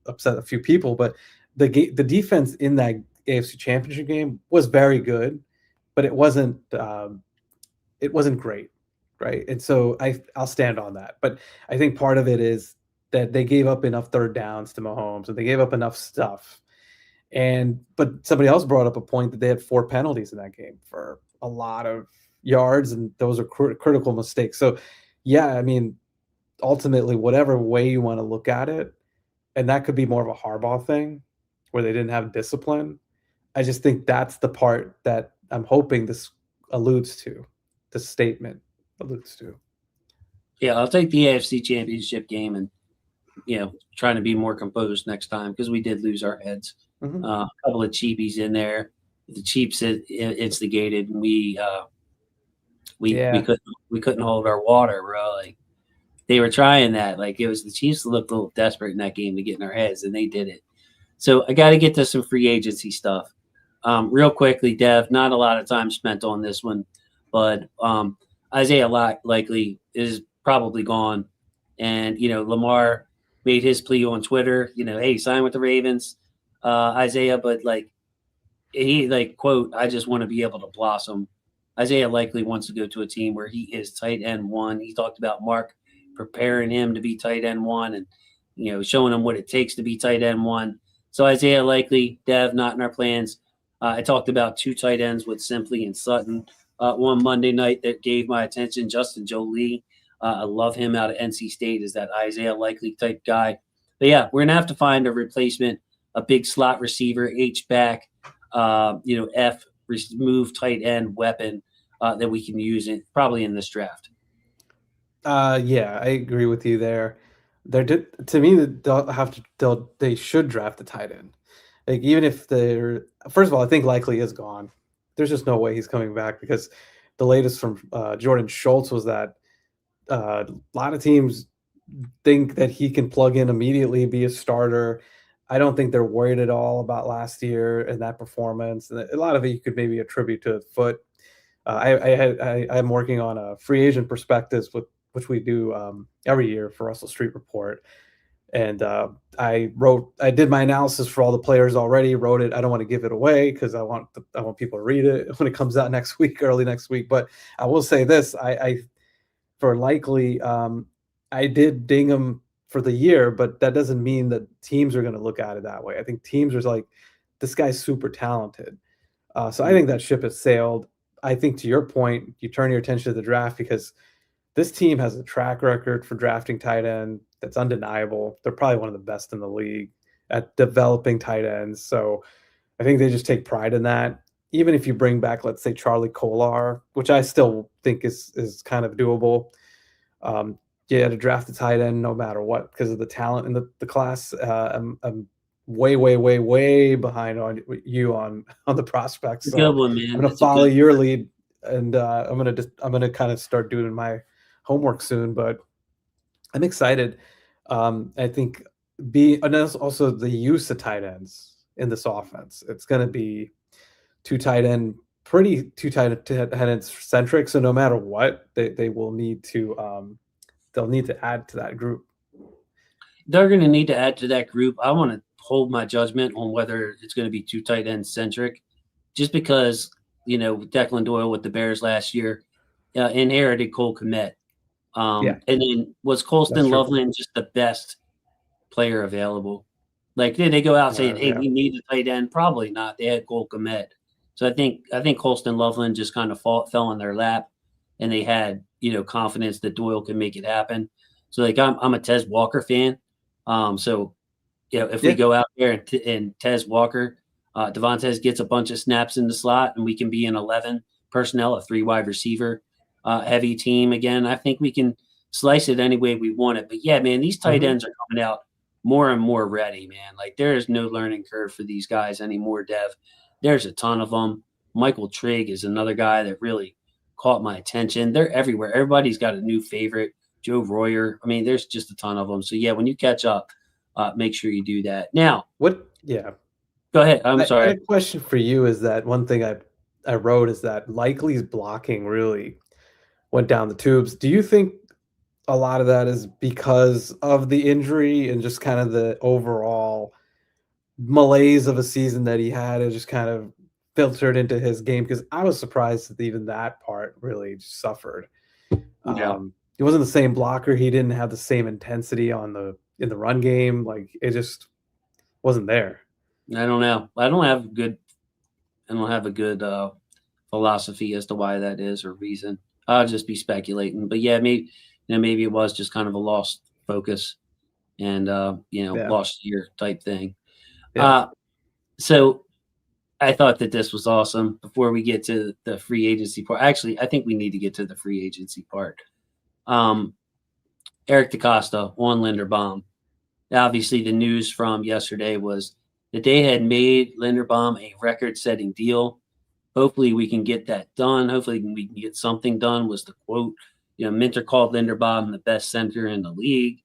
upset a few people, but the defense in that AFC Championship game was very good, but it wasn't great, right? And so I'll stand on that. But I think part of it is that they gave up enough third downs to Mahomes, and they gave up enough stuff. But somebody else brought up a point that they had 4 penalties in that game for a lot of yards, and those are critical mistakes. So, yeah, I mean, ultimately, whatever way you want to look at it, and that could be more of a Harbaugh thing where they didn't have discipline. I just think that's the part that I'm hoping this alludes to, the statement alludes to. Yeah, I'll take the AFC Championship game and trying to be more composed next time because we did lose our heads. Mm-hmm. A couple of cheapies in there. The Chiefs instigated, and we couldn't hold our water, bro. Like they were trying that. Like it was the Chiefs looked a little desperate in that game to get in our heads, and they did it. So I got to get to some free agency stuff. Real quickly, Dev, not a lot of time spent on this one, but Isaiah likely is probably gone. And, Lamar made his plea on Twitter, hey, sign with the Ravens, Isaiah, but he quote, I just want to be able to blossom. Isaiah likely wants to go to a team where he is tight end one. He talked about Mark preparing him to be tight end one and, showing him what it takes to be tight end one. So Isaiah likely, Dev, not in our plans. I talked about 2 tight ends with Simply and Sutton one Monday night that gave my attention. Justin Jolie, I love him out of NC State, is that Isaiah likely type guy. But yeah, we're gonna have to find a replacement, a big slot receiver, H back, F move tight end weapon that we can use probably in this draft. Yeah, I agree with you there. To me, they should draft a tight end. Like even if first of all, I think likely is gone. There's just no way he's coming back because the latest from Jordan Schultz was that a lot of teams think that he can plug in immediately, be a starter. I don't think they're worried at all about last year and that performance. And a lot of it you could maybe attribute to foot. I'm working on a free agent perspectives which we do every year for Russell Street Report. And I did my analysis for all the players already, wrote it. I don't want to give it away because I want people to read it when it comes out next week, early next week. But I will say this, I for likely, I did ding him for the year, but that doesn't mean that teams are going to look at it that way. I think teams are like, this guy's super talented. So I think that ship has sailed. I think to your point, you turn your attention to the draft because this team has a track record for drafting tight end that's undeniable. They're probably one of the best in the league at developing tight ends. So I think they just take pride in that. Even if you bring back, let's say, Charlie Kolar, which I still think is kind of doable. You had to draft a tight end no matter what because of the talent in the class. I'm way, way, way, way behind on you on the prospects. So good one, man. I'm going to follow your lead, and I'm going to kind of start doing my homework soon. But I'm excited. I think and also the use of tight ends in this offense. It's going to be two tight end centric. So no matter what, they will need to they'll need to add to that group. They're going to need to add to that group. I want to hold my judgment on whether it's going to be 2 tight end centric, just because Declan Doyle with the Bears last year, inherited Cole Kmet. Yeah, And then was that's Colston true. Loveland just the best player available? Like, did they go out saying, "Hey, Yeah. we need a tight end"? Probably not. They had Cole Kmet. So I think Colston Loveland just kind of fell in their lap, and they had confidence that Doyle can make it happen. So like I'm a Tez Walker fan. So if we Yeah. go out there and Tez Walker, Devontae gets a bunch of snaps in the slot, and we can be an 11 personnel, a 3 wide receiver heavy team again. I think we can slice it any way we want it. But yeah, man, these tight Mhm. ends are coming out more and more ready, man. Like there is no learning curve for these guys anymore, Dev. There's a ton of them. Michael Trigg is another guy that really caught my attention. They're everywhere. Everybody's got a new favorite. Joe Royer. I mean, there's just a ton of them. So yeah, when you catch up, make sure you do that. Now, What yeah. go ahead. I'm I sorry. had a question for you is that one thing I wrote is that Likely's blocking really went down the tubes. Do you think a lot of that is because of the injury and just kind of the overall malaise of a season that he had? It just kind of filtered into his game because I was surprised that even that part really suffered. Yeah, He wasn't the same blocker. He didn't have the same intensity on the in the run game. Like it just wasn't there. I don't know. I don't have a good philosophy as to why that is or reason. I'll just be speculating. But yeah, maybe it was just kind of a lost focus and Yeah. lost year type thing. Yeah. Uh, so I thought that this was awesome. Before we get to the free agency part, actually, I think we need to get to the free agency part. Um, Eric DaCosta on Linderbaum. Obviously, the news from yesterday was that they had made Linderbaum a record-setting deal. Hopefully, we can get that done. Hopefully, we can get something done. Was the quote? Minter called Linderbaum the best center in the league.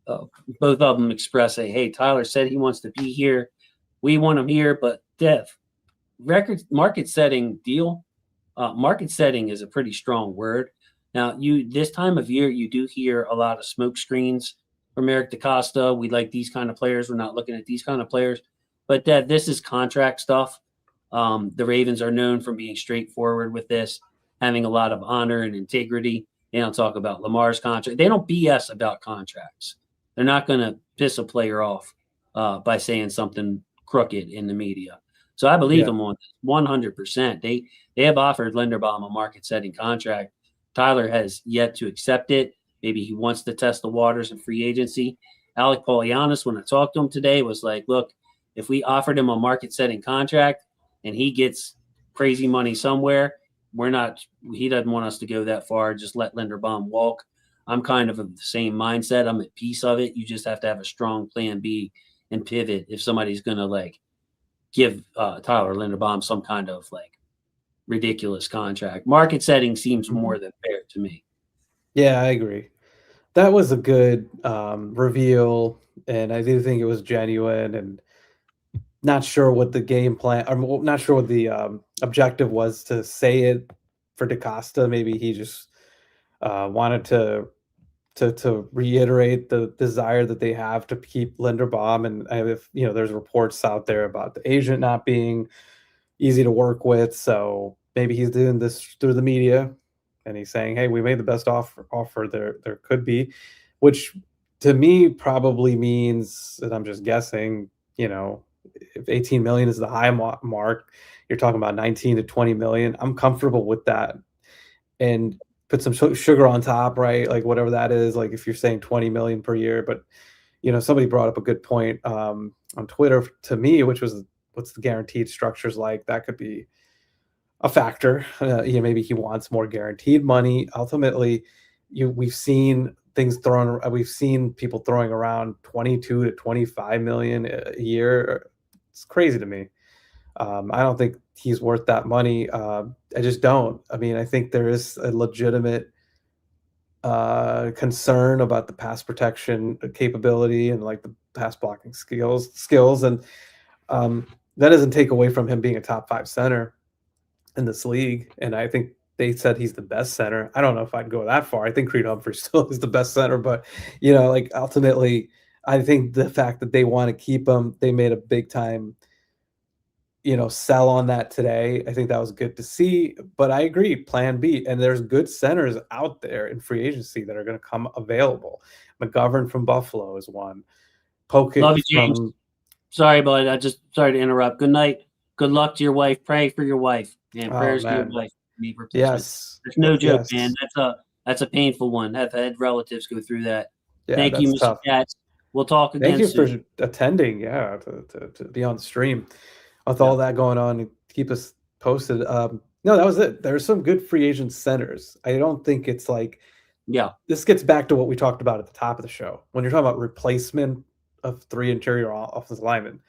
Both of them express, "Hey, Tyler said he wants to be here. We want him here." But Dev, record market setting deal. Market setting is a pretty strong word. Now, you this time of year, you do hear a lot of smoke screens from Eric DaCosta. We like these kind of players. We're not looking at these kind of players. But that this is contract stuff. The Ravens are known for being straightforward with this, having a lot of honor and integrity. They don't talk about Lamar's contract. They don't BS about contracts. They're not going to piss a player off by saying something crooked in the media. So I believe Yeah. them on 100%. They have offered Linderbaum a market-setting contract. Tyler has yet to accept it. Maybe he wants to test the waters in free agency. Alec Polianis, when I talked to him today, was like, "Look, if we offered him a market-setting contract and he gets crazy money somewhere, we're not. He doesn't want us to go that far. Just let Linderbaum walk." I'm kind of the same mindset. I'm at peace of it. You just have to have a strong plan B and pivot if somebody's going to give Tyler Linderbaum some kind of ridiculous contract. Market setting seems Mhm. more than fair to me. Yeah, I agree. That was a good, reveal, and I do think it was genuine and not sure what the game plan I'm not sure what the, objective was to say it for DaCosta. Maybe he just, wanted to reiterate the desire that they have to keep Linderbaum, and if, there's reports out there about the agent not being easy to work with, so maybe he's doing this through the media, and he's saying, "Hey, we made the best offer there could be," which to me probably means, and I'm just guessing, if 18 million is the high mark, you're talking about 19 to 20 million. I'm comfortable with that, and put some sugar on top, right? Like whatever that is. Like if you're saying 20 million per year, but somebody brought up a good point on Twitter to me, which was what's the guaranteed structures like? That could be a factor. Maybe he wants more guaranteed money. Ultimately, we've seen things thrown. We've seen people throwing around 22 to 25 million a year. It's crazy to me. I don't think he's worth that money. I just don't. I mean, I think there is a legitimate concern about the pass protection capability and like the pass blocking skills, and that doesn't take away from him being a top 5 center in this league. And I think they said he's the best center. I don't know if I'd go that far. I think Creed Humphrey still is the best center, but like ultimately, I think the fact that they want to keep him, they made a big time sell on that today. I think that was good to see. But I agree, plan B. And there's good centers out there in free agency that are going to come available. McGovern from Buffalo is one. Love Pokit you, James. from Sorry, bud. Sorry to interrupt. Good night. Good luck to your wife. Pray for your wife, and oh prayers to your man. wife. Meet replacement. Yes. It's no joke, Yes. man. That's a painful one. I've had relatives go through that. Yeah, Thank you, that's Mr. tough. Katz. We'll talk Thank again you soon. for attending. Yeah, to be on the stream with Yeah. all that going on. Keep us posted. No, that was it. There's some good free agent centers. I don't think it's like, Yeah. this gets back to what we talked about at the top of the show. When you're talking about replacement of 3 interior offensive linemen,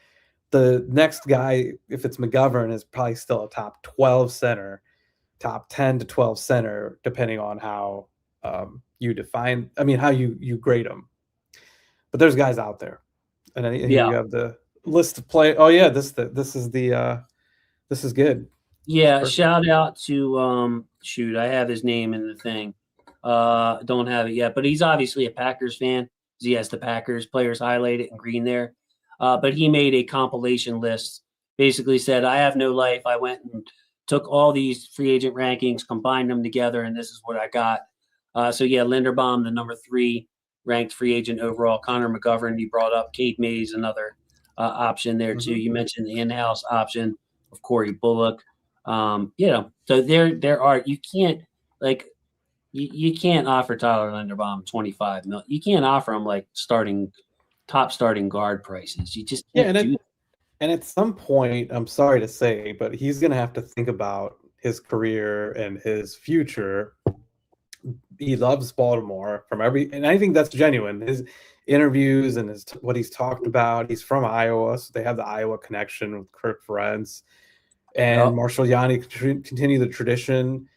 the next guy, if it's McGovern, is probably still a top 12 center, top 10 to 12 center, depending on how you define, how you grade them. But there's guys out there. And then here you have the list of play. Oh yeah, this is good. Yeah, shout out to shoot, I have his name in the thing. Don't have it yet, but he's obviously a Packers fan. He has the Packers players highlighted in green there. But he made a compilation list, basically said, I have no life. I went and took all these free agent rankings, combined them together, and this is what I got. So yeah, Linderbaum, the number 3 ranked free agent overall. Connor McGovern, you brought up. Kate Mays, another option there too. You mentioned the in-house option of Corey Bullock. So there are, you can't you can't offer Tyler Linderbaum $25 million. You can't offer him like top starting guard prices. You just can't do that. And at some point, I'm sorry to say, but he's going to have to think about his career and his future. He loves Baltimore and I think that's genuine. His interviews and what he's talked about. He's from Iowa, so they have the Iowa connection with Kirk Ferentz and Marshall Yanni continue the tradition.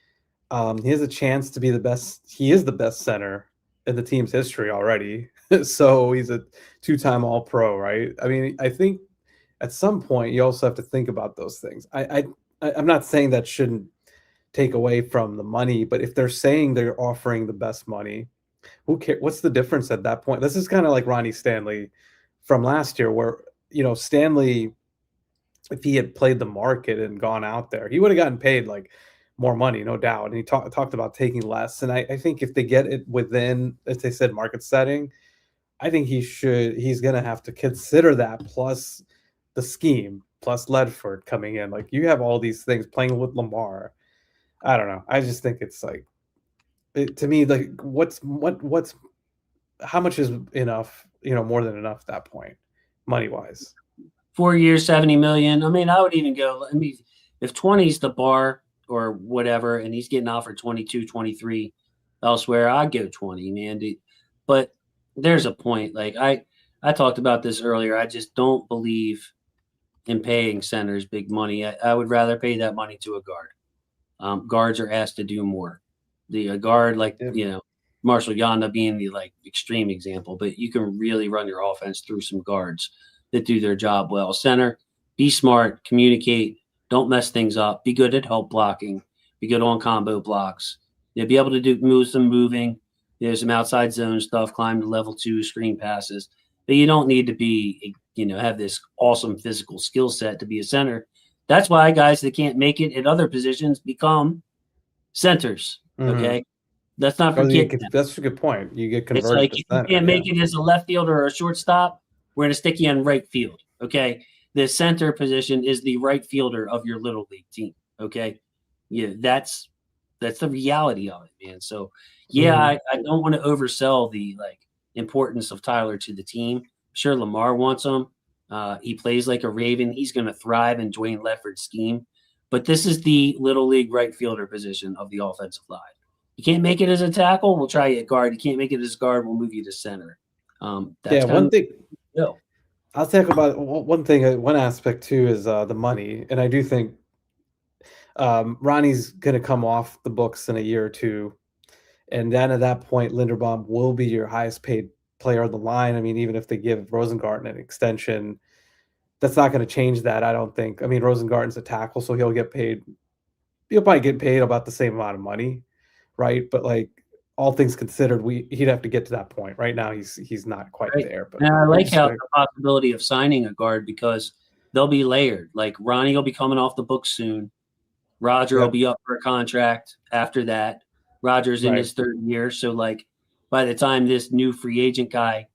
He has a chance to be the best. He is the best center in the team's history already. So he's a 2-time All-Pro, right? I think at some point you also have to think about those things. I'm not saying that shouldn't take away from the money, but if they're saying they're offering the best money, who cares? What's the difference at that point? This is kind of like Ronnie Stanley from last year, where Stanley, if he had played the market and gone out there, he would have gotten paid like more money, no doubt. And he talked about taking less. And I think if they get it within, as they said, market setting, I think he's going to have to consider that, plus the scheme, plus Ledford coming in. Like, you have all these things playing with Lamar. I don't know. I just think it's like, to me, like, how much is enough, more than enough at that point, money wise? 4 years, $70 million. I would even go, if 20 is the bar or whatever, and he's getting offered 22, 23 elsewhere, I'd go 20, man. But there's a point. Like I talked about this earlier. I just don't believe in paying centers big money. I would rather pay that money to a guard. Guards are asked to do more. The guard, Marshall Yanda being the extreme example, but you can really run your offense through some guards that do their job well. Center, be smart, communicate, don't mess things up, be good at help blocking, be good on combo blocks. You'll be able to move some moving. There's some outside zone stuff, climb to level 2, screen passes. But you don't need to be, have this awesome physical skill set to be a center. That's why guys that can't make it at other positions become centers. Okay. Let's not forget that. That's a good point. You get converted. It's like, if you can't make it as a left fielder or a shortstop, we're going to stick you in right field. Okay. The center position is the right fielder of your little league team. Okay. Yeah. That's the reality of it, man. So yeah, I don't want to oversell the importance of Tyler to the team. Sure, Lamar wants him. He plays like a Raven. He's going to thrive in Dwayne Lefford's scheme. But this is the little league right fielder position of the offensive line. You can't make it as a tackle, we'll try you at guard. You can't make it as guard, we'll move you to center. One thing. I'll talk about one thing. One aspect too is the money, and I do think Ronnie's going to come off the books in a year or two, and then at that point, Linderbaum will be your highest paid player on the line. Even if they give Rosengarten an extension, that's not going to change that, I don't think. Rosengarten's a tackle, so he'll probably get paid about the same amount of money, right? But all things considered, he'd have to get to that point. Right now, he's not quite there. But and I like how the possibility of signing a guard, because they'll be layered. Like Ronnie will be coming off the books soon. Roger will Yep. be up for a contract after that. Roger's in Right. his third year. So like by the time this new free agent guy,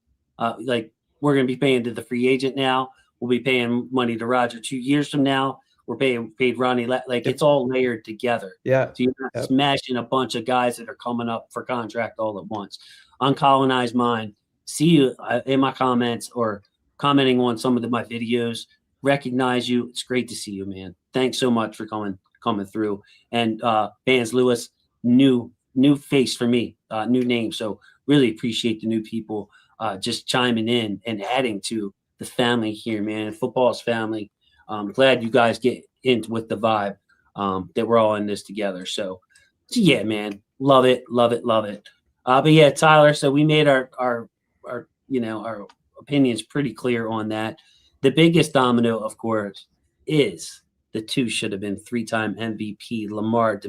like we're going to be paying to the free agent now. We'll be paying money to Roger 2 years from now. We're paid Ronnie. Like Yep. it's all layered together. Yeah. So you're not smashing a bunch of guys that are coming up for contract all at once. Uncolonized Mind. See you in my comments or commenting on some of my videos. Recognize you. It's great to see you, man. Thanks so much for coming through. And Vance Lewis, new face for me, new name. So really appreciate the new people just chiming in and adding to the family here, man. Football's family. Glad you guys get in with the vibe that we're all in this together. So yeah, man, love it. But yeah, Tyler. So we made our our opinions pretty clear on that. The biggest domino, of course, is the two should have been 3-time MVP Lamar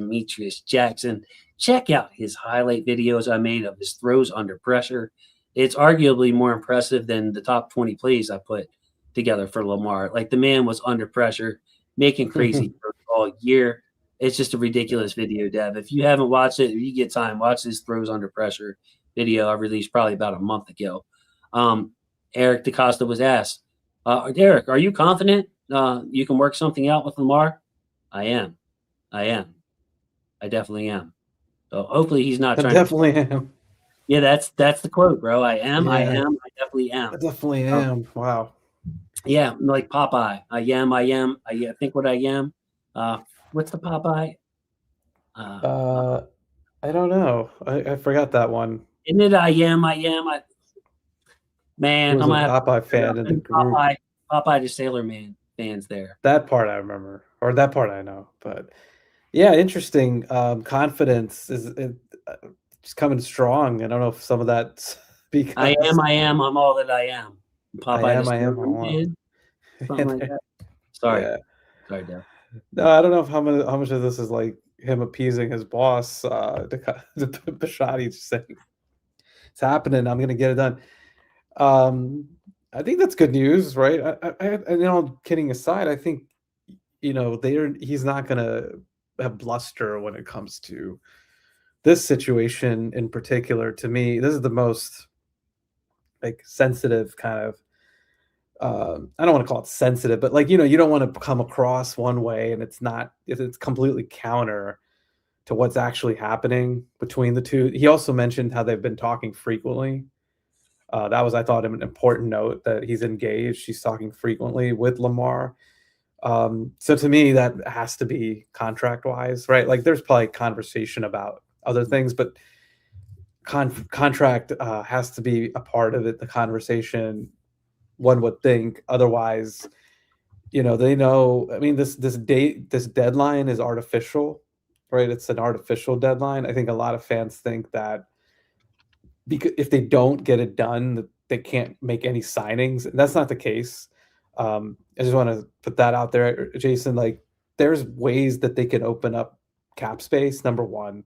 Jackson. Check out his highlight videos I made of his throws under pressure. It's arguably more impressive than the top 20 plays I put together for Lamar. Like the man was under pressure, making crazy throws all year. It's just a ridiculous video, Dev. If you haven't watched it, if you get time, watch this throws under pressure video I released probably about a month ago. Eric DaCosta was asked, Derek, are you confident you can work something out with Lamar? I am. I definitely am. So hopefully he's not I trying definitely am. Yeah, that's the quote, bro. I definitely am. I definitely am. Wow. Yeah, like Popeye. I think what I am. What's the Popeye? I don't know. I forgot that one. Isn't it man, There was I'm a gonna have Popeye fan in the group. Popeye the Sailor Man fans there. That part I remember, or that part I know. But yeah, interesting. Confidence is just coming strong. I don't know if some of that's because I am. I'm all that I am. Popeye the Sailor Man. Something like that. Sorry. Yeah. Sorry, Dad. No, I don't know if how much of this is like him appeasing his boss, Bisciotti, just saying it's happening. I'm gonna get it done. I think that's good news, right? Kidding aside, I think he's not gonna have bluster when it comes to this situation in particular. To me, this is the most like sensitive kind of. I don't want to call it sensitive, but like, you don't want to come across one way and it's completely counter to what's actually happening between the two. He also mentioned how they've been talking frequently. That was, I thought, an important note that he's engaged. He's talking frequently with Lamar. So to me, that has to be contract wise, right? Like there's probably conversation about other things, but contract has to be a part of it, the conversation. One would think. Otherwise, they know. I mean, this deadline is artificial, right? It's an artificial deadline. I think a lot of fans think that because if they don't get it done, they can't make any signings. And that's not the case. I just want to put that out there, Jason. Like, there's ways that they can open up cap space. Number one,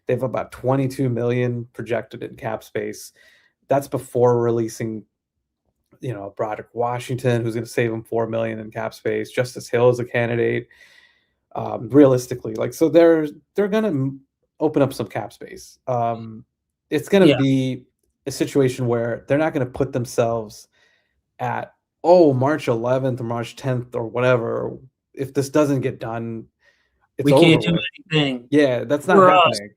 they have about 22 million projected in cap space. That's before releasing Broderick Washington, who's going to save him $4 million in cap space. Justice Hill is a candidate. Realistically, like, so they're going to open up some cap space. It's going to be a situation where they're not going to put themselves at March 11th or March 10th or whatever. If this doesn't get done, we can't do anything. Yeah, that's not happening.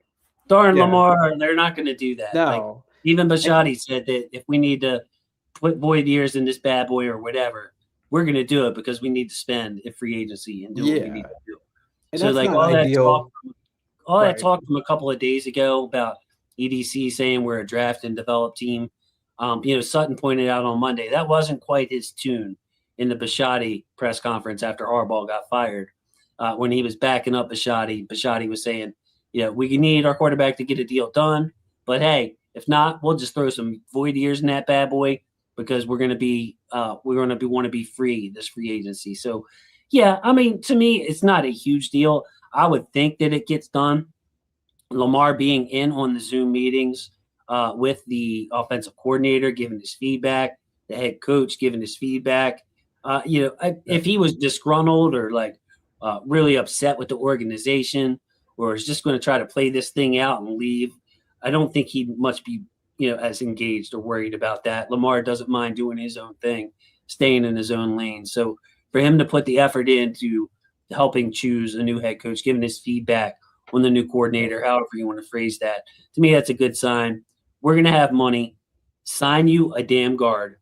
Darn Lamar, they're not going to do that. No. Like, even Bisciotti said that if we need to put void years in this bad boy or whatever, we're going to do it because we need to spend in free agency and do what we need to do. And so like all that talk from a couple of days ago about EDC saying we're a draft and develop team. Sutton pointed out on Monday that wasn't quite his tune in the Bisciotti press conference after Harbaugh got fired. When he was backing up Bisciotti was saying, we need our quarterback to get a deal done, but hey, if not, we'll just throw some void years in that bad boy because we're going to want to be free this free agency. So, yeah, I mean, to me, it's not a huge deal. I would think that it gets done. Lamar being in on the Zoom meetings with the offensive coordinator, giving his feedback, the head coach giving his feedback. If he was disgruntled or like really upset with the organization, or is just going to try to play this thing out and leave, I don't think he'd much be as engaged or worried about that. Lamar doesn't mind doing his own thing, staying in his own lane. So for him to put the effort into helping choose a new head coach, giving his feedback on the new coordinator, however you want to phrase that, to me that's a good sign. We're going to have money. Sign you a damn guard.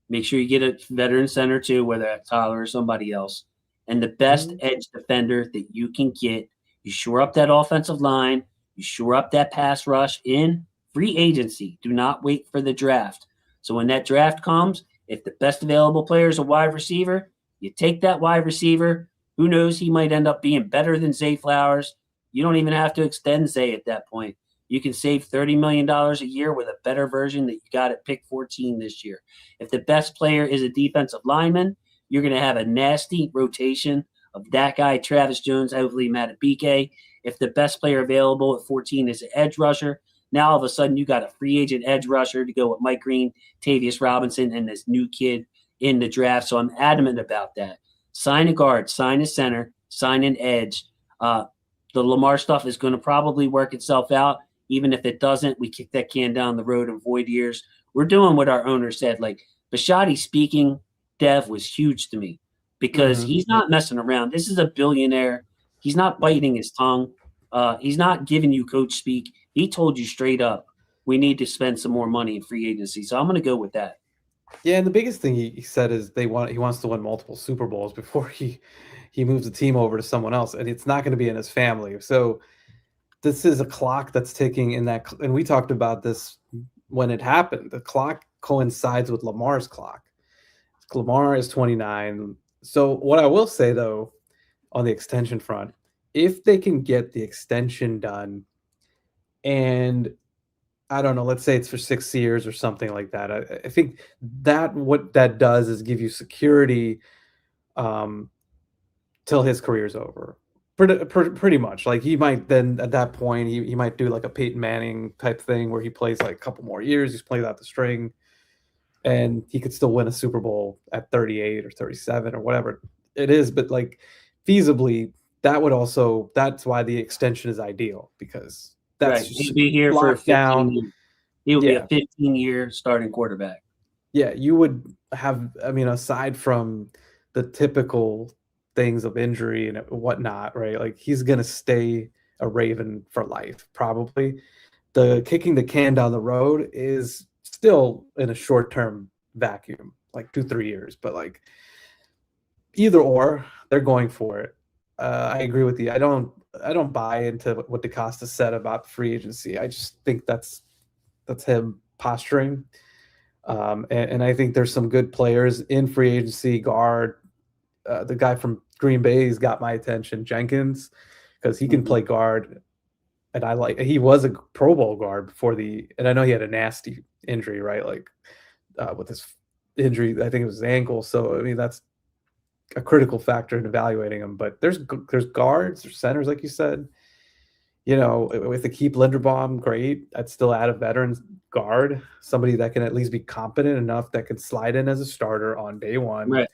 Make sure you get a veteran center too, whether that's Tyler or somebody else. And the best edge defender that you can get. You shore up that offensive line. You shore up that pass rush in free agency. Do not wait for the draft. So when that draft comes, if the best available player is a wide receiver, you take that wide receiver. Who knows? He might end up being better than Zay Flowers. You don't even have to extend Zay at that point. You can save $30 million a year with a better version that you got at pick 14 this year. If the best player is a defensive lineman, you're going to have a nasty rotation of that guy, Travis Jones, hopefully Matt Abike. If the best player available at 14 is an edge rusher, now all of a sudden you got a free agent edge rusher to go with Mike Green, Tavius Robinson, and this new kid in the draft. So I'm adamant about that. Sign a guard, sign a center, sign an edge. The Lamar stuff is going to probably work itself out. Even if it doesn't, we kick that can down the road in void years. We're doing what our owner said. Like Bisciotti speaking, Dev, was huge to me because he's not messing around. This is a billionaire. He's not biting his tongue. He's not giving you coach speak. He told you straight up, we need to spend some more money in free agency. So I'm going to go with that. Yeah, and the biggest thing he said is he wants to win multiple Super Bowls before he moves the team over to someone else, and it's not going to be in his family. So this is a clock that's ticking in that, and we talked about this when it happened. The clock coincides with Lamar's clock. Lamar is 29. So what I will say, though, on the extension front, if they can get the extension done, and I don't know, let's say it's for 6 years or something like that, I think that what that does is give you security till his career's over. Pretty much. Like he might then at that point he might do like a Peyton Manning type thing where he plays like a couple more years, he's played out the string, and he could still win a Super Bowl at 38 or 37 or whatever it is. But like feasibly, that's why the extension is ideal, because that's right. He'll be here for 15 down. years. He'll be a 15-year starting quarterback. Yeah, you would have, I mean, aside from the typical things of injury and whatnot, right? Like he's going to stay a Raven for life, probably. The kicking the can down the road is still in a short-term vacuum, like 2-3 years, but like either or, they're going for it. I agree with you. I don't buy into what DeCosta said about free agency. I just think that's him posturing. And I think there's some good players in free agency. Guard, the guy from Green Bay's got my attention, Jenkins, because he can play guard. And he was a Pro Bowl guard before and I know he had a nasty injury, right? Like with his injury, I think it was his ankle. So, I mean, that's a critical factor in evaluating him. But there's guards, there's centers, like you said. You know, with the keep Linderbaum, great. I'd still add a veteran guard, somebody that can at least be competent enough that can slide in as a starter on day one, right,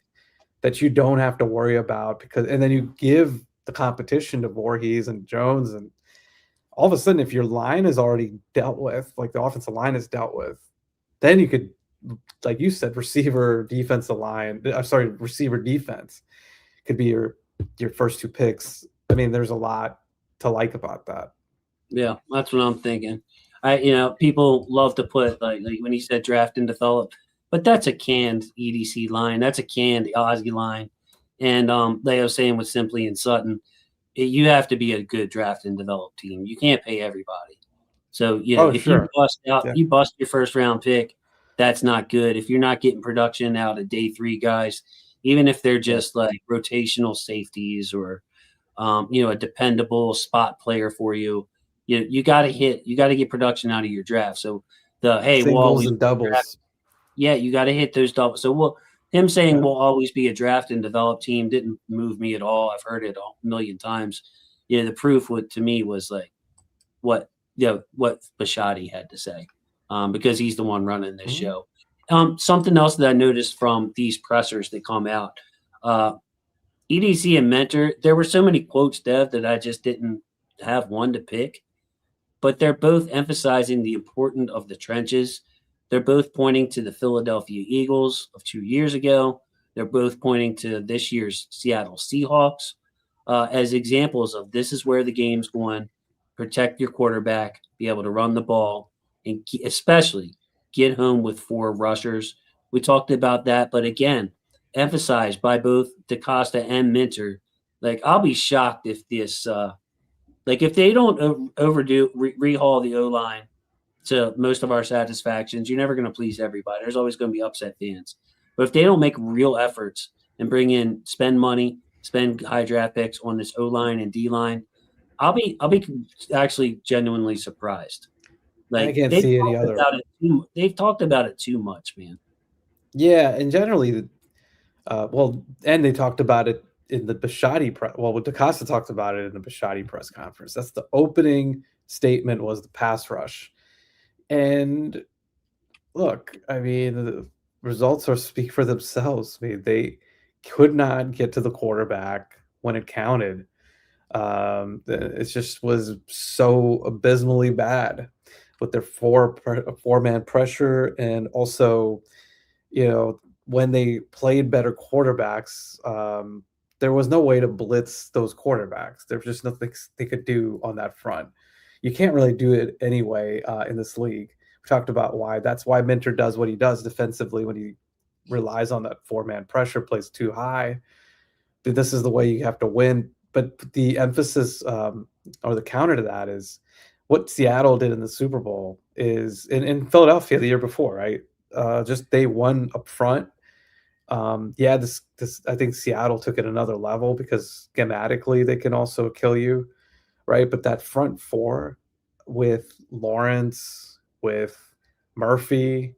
that you don't have to worry about, and then you give the competition to Voorhees and Jones, and all of a sudden, if your line is already dealt with, like the offensive line is dealt with, then you could, like you said, receiver defense could be your first two picks. I mean, there's a lot to like about that. Yeah, that's what I'm thinking. People love to put like when he said draft and develop, but that's a canned EDC line. That's a canned Ozzy line. And they were saying with Simply and Sutton, you have to be a good draft and develop team. You can't pay everybody. So if you bust out, you bust your first round pick, that's not good. If you're not getting production out of day 3 guys, even if they're just like rotational safeties or a dependable spot player for you. You got to get production out of your draft. So singles and doubles. Draft. Yeah, you got to hit those doubles. So him saying we'll always be a draft and develop team didn't move me at all. I've heard it a million times. The proof to me was like what Bisciotti had to say, because he's the one running this show. Something else that I noticed from these pressers that come out, EDC and Mentor, there were so many quotes, Dev, that I just didn't have one to pick, but they're both emphasizing the importance of the trenches. They're both pointing to the Philadelphia Eagles of 2 years ago. They're both pointing to this year's Seattle Seahawks as examples of this is where the game's going. Protect your quarterback, be able to run the ball, and especially get home with 4 rushers. We talked about that, but again, emphasized by both DaCosta and Minter. Like, I'll be shocked if this, like, if they don't overdo rehaul the O line to most of our satisfactions, you're never going to please everybody. There's always going to be upset fans. But if they don't make real efforts and spend money, spend high draft picks on this O line and D line, I'll be actually genuinely surprised. I Like, can't see any other. They've talked about it too much, man. Yeah, and generally, and they talked about it in the Bisciotti press. Well, DaCosta talked about it in the Bisciotti press conference. That's the opening statement, was the pass rush. And look, I mean, the results speak for themselves. I mean, they could not get to the quarterback when it counted. It just was so abysmally bad with their four-man pressure, and also, when they played better quarterbacks, there was no way to blitz those quarterbacks. There's just nothing they could do on that front. You can't really do it anyway in this league. We talked about why. That's why Minter does what he does defensively when he relies on that 4-man pressure, plays too high. This is the way you have to win. But the emphasis or the counter to that is what Seattle did in the Super Bowl is in Philadelphia the year before, right? Just they won up front. This I think Seattle took it another level because schematically they can also kill you, right? But that front four with Lawrence, with Murphy,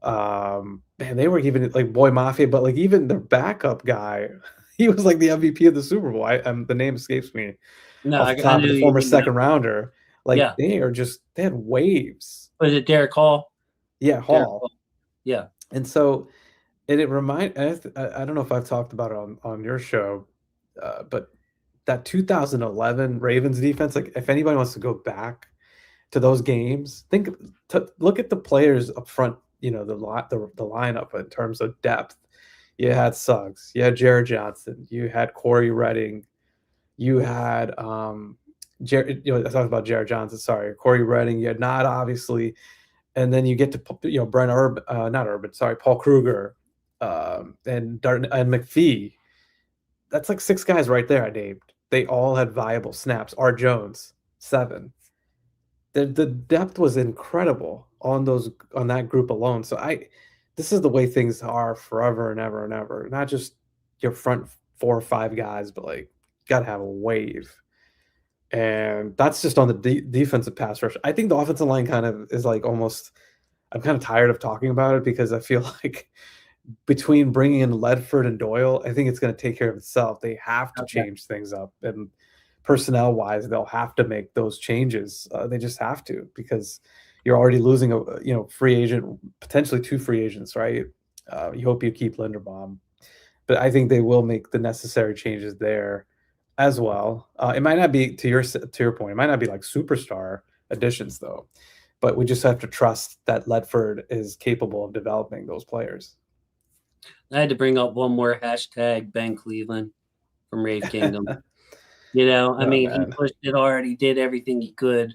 man, they were even like Boy Mafia, but like even their backup guy, he was like the MVP of the Super Bowl. The name escapes me No, off the top, of the former second rounder. Like yeah. they had waves. Was it Derek Hall? Yeah, Hall. Yeah. And so, and I don't know if I've talked about it on your show, but that 2011 Ravens defense, like if anybody wants to go back to those games, look at the players up front, the lineup in terms of depth. You had Suggs, you had Jared Johnson, you had Corey Redding, you had I talked about Jared Johnson, sorry, Corey Redding, you had not obviously, and then you get to Brent Urban, not Urban, sorry, Paul Kruger, and McPhee. That's like 6 guys right there I named. They all had viable snaps. Art Jones, 7. The depth was incredible on that group alone. So this is the way things are forever and ever and ever. Not just your front 4 or 5 guys, but like got to have a wave. And that's just on the defensive pass rush. I think the offensive line kind of is like almost. I'm kind of tired of talking about it because I feel like between bringing in Ledford and Doyle, I think it's going to take care of itself. They have to change things up, and personnel wise, they'll have to make those changes. They just have to, because you're already losing a free agent, potentially 2 free agents, right? You hope you keep Linderbaum, but I think they will make the necessary changes there as well. It might not be, to your point, it might not be like superstar additions though, but we just have to trust that Ledford is capable of developing those players. I had to bring up one more hashtag, Ben Cleveland from Rave Kingdom. He pushed it hard. He did everything he could.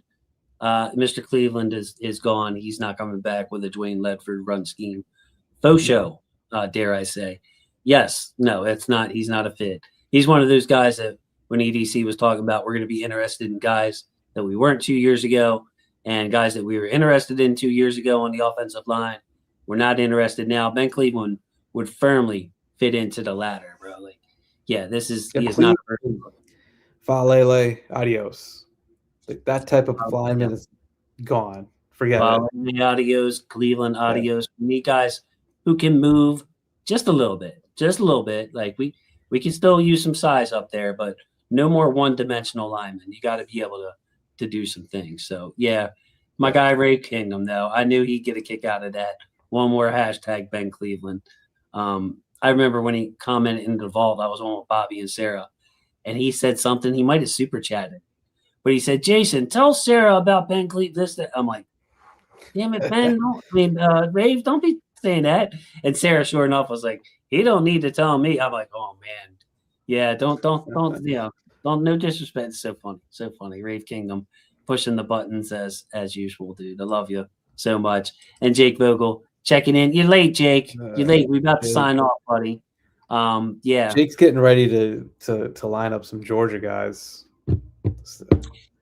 Mr. Cleveland is gone. He's not coming back with a Dwayne Ledford run scheme. Faux show, dare I say. Yes, no, it's not. He's not a fit. He's one of those guys that when EDC was talking about, we're going to be interested in guys that we weren't 2 years ago and guys that we were interested in 2 years ago on the offensive line. We're not interested now. Ben Cleveland would firmly fit into the latter, bro. Like, yeah, he is not a person. Falele, adios. Like that type of lineman is gone. Forget it. Adios, Cleveland, adios. We need guys who can move just a little bit. Like we can still use some size up there, but no more one-dimensional linemen. You got to be able to do some things. So yeah, my guy Ray Kingdom though, I knew he'd get a kick out of that. One more hashtag Ben Cleveland. I I remember when he commented in the vault, I was on with Bobby and Sarah, and he said something. He might have super chatted, but he said, "Jason, tell Sarah about Ben Cleat this, that." I'm like, "Damn it, Ben! Rave, don't be saying that." And Sarah, sure enough, was like, "He don't need to tell me." I'm like, "Oh man, yeah, don't, don't. No disrespect. It's so funny. Rave Kingdom pushing the buttons as usual, dude. I love you so much." And Jake Vogel checking in. You're late, Jake. You're late. We're about to sign off, buddy. Yeah. Jake's getting ready to line up some Georgia guys.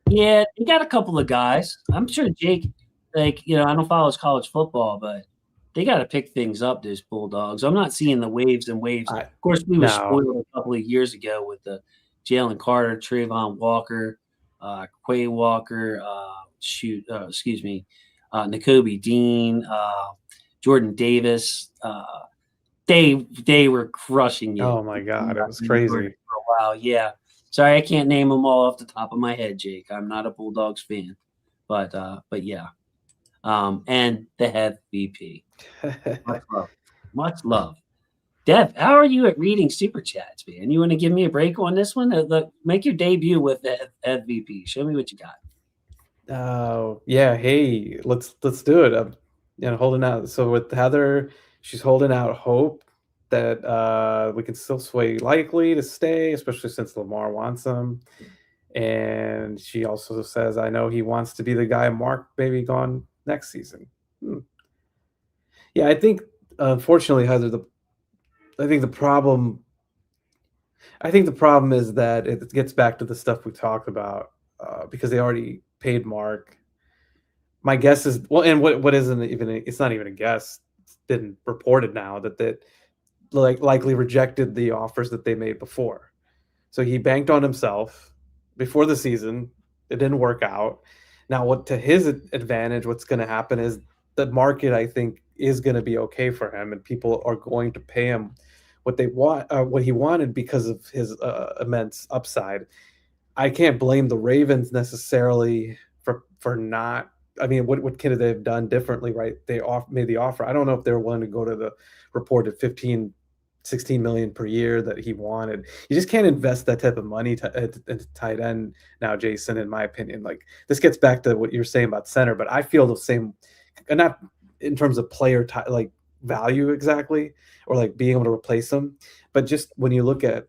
Yeah, you got a couple of guys. I'm sure Jake, I don't follow his college football, but they got to pick things up, those Bulldogs. I'm not seeing the waves and waves. Of course, we were spoiled a couple of years ago with the Jalen Carter, Trayvon Walker, Quay Walker, N'Kobe Dean, Jordan Davis. They were crushing you. Oh my God, it was crazy for a while. Yeah. Sorry, I can't name them all off the top of my head, Jake. I'm not a Bulldogs fan, but yeah. And the head VP. Much love. Dev, how are you at reading super chats, man? You want to give me a break on this one? Make your debut with the head VP. Show me what you got. Yeah. Hey, let's do it. I'm holding out. So with Heather, she's holding out hope that we can still sway likely to stay, especially since Lamar wants him. And she also says, I know he wants to be the guy Mark maybe gone next season. Yeah, I think unfortunately, Heather, I think the problem is that it gets back to the stuff we talked about because they already paid Mark. My guess is and what isn't even it's not even a guess. It's been reported now that likely rejected the offers that they made before. So he banked on himself before the season. It didn't work out. Now, what to his advantage, what's going to happen is the market, I think, is going to be okay for him, and people are going to pay him what they want, what he wanted because of his immense upside. I can't blame the Ravens necessarily for not. I mean, what could they have done differently, right? They made the offer. I don't know if they were willing to go to the reported 16 million per year that he wanted. You just can't invest that type of money into tight end now, Jason, in my opinion. Like, this gets back to what you're saying about center, but I feel the same, not in terms of player like value exactly, or like being able to replace them, but just when you look at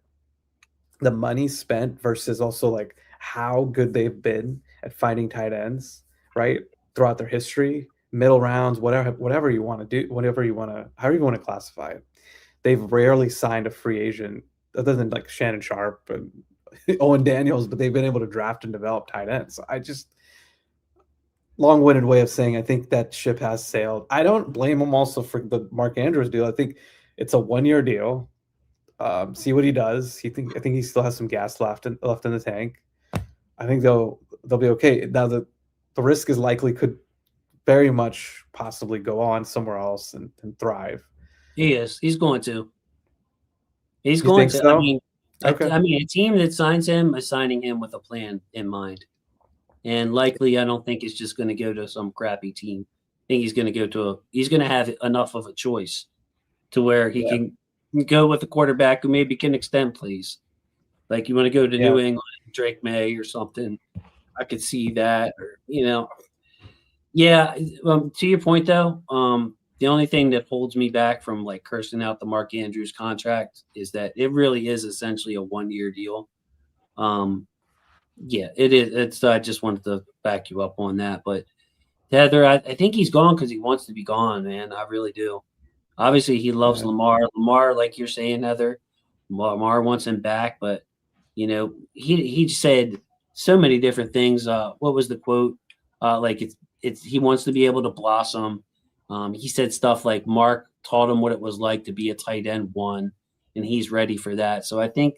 the money spent versus also like how good they've been at finding tight ends, right, throughout their history, middle rounds, whatever you want to do, however you want to classify it. They've rarely signed a free agent other than like Shannon Sharp and Owen Daniels, but they've been able to draft and develop tight ends. So I just, long-winded way of saying I think that ship has sailed. I don't blame him also for the Mark Andrews deal. I think it's a 1-year deal. See what he does. I think he still has some gas left in the tank. I think they'll be okay. Now the risk is likely could very much possibly go on somewhere else and thrive. He is. He's going to. He's going to. So? I mean, a team that signs him is signing him with a plan in mind. And likely, I don't think it's just going to go to some crappy team. I think he's going to go he's going to have enough of a choice to where he can go with a quarterback who maybe can extend, please. Like, you want to go to New England, Drake May or something. I could see that. Or, Yeah. To your point, though, the only thing that holds me back from like cursing out the Mark Andrews contract is that it really is essentially a 1-year deal. Yeah, it is. I just wanted to back you up on that. But Heather, I think he's gone because he wants to be gone, man. I really do. Obviously, he loves Lamar. Lamar, like you're saying, Heather, Lamar wants him back. But, he said so many different things. What was the quote? Like he wants to be able to blossom. He said stuff like Mark taught him what it was like to be a tight end one, and he's ready for that. So I think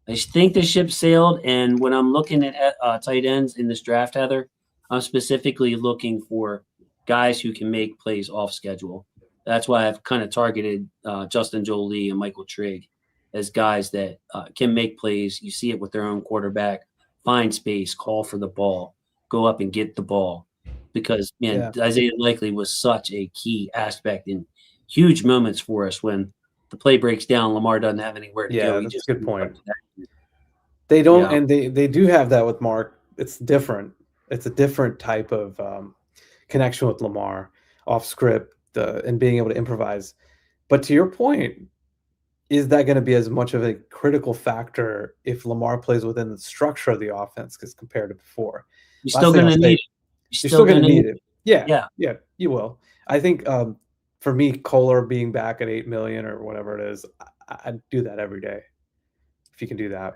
the ship sailed. And when I'm looking at tight ends in this draft, Heather, I'm specifically looking for guys who can make plays off schedule. That's why I've kind of targeted Justin Jolie and Michael Trigg as guys that can make plays. You see it with their own quarterback, find space, call for the ball, go up and get the ball. Because, man, Isaiah Likely was such a key aspect in huge moments for us when the play breaks down, Lamar doesn't have anywhere to go. Yeah, He that's just a good point. They don't, Yeah. and they do have that with Mark. It's different. It's a different type of connection with Lamar off script and being able to improvise. But to your point, is that going to be as much of a critical factor if Lamar plays within the structure of the offense as compared to before? You're still going to need it. You're still going to need it. Yeah. Yeah, you will. I think for me, Kohler being back at 8 million or whatever it is, I'd do that every day if you can do that.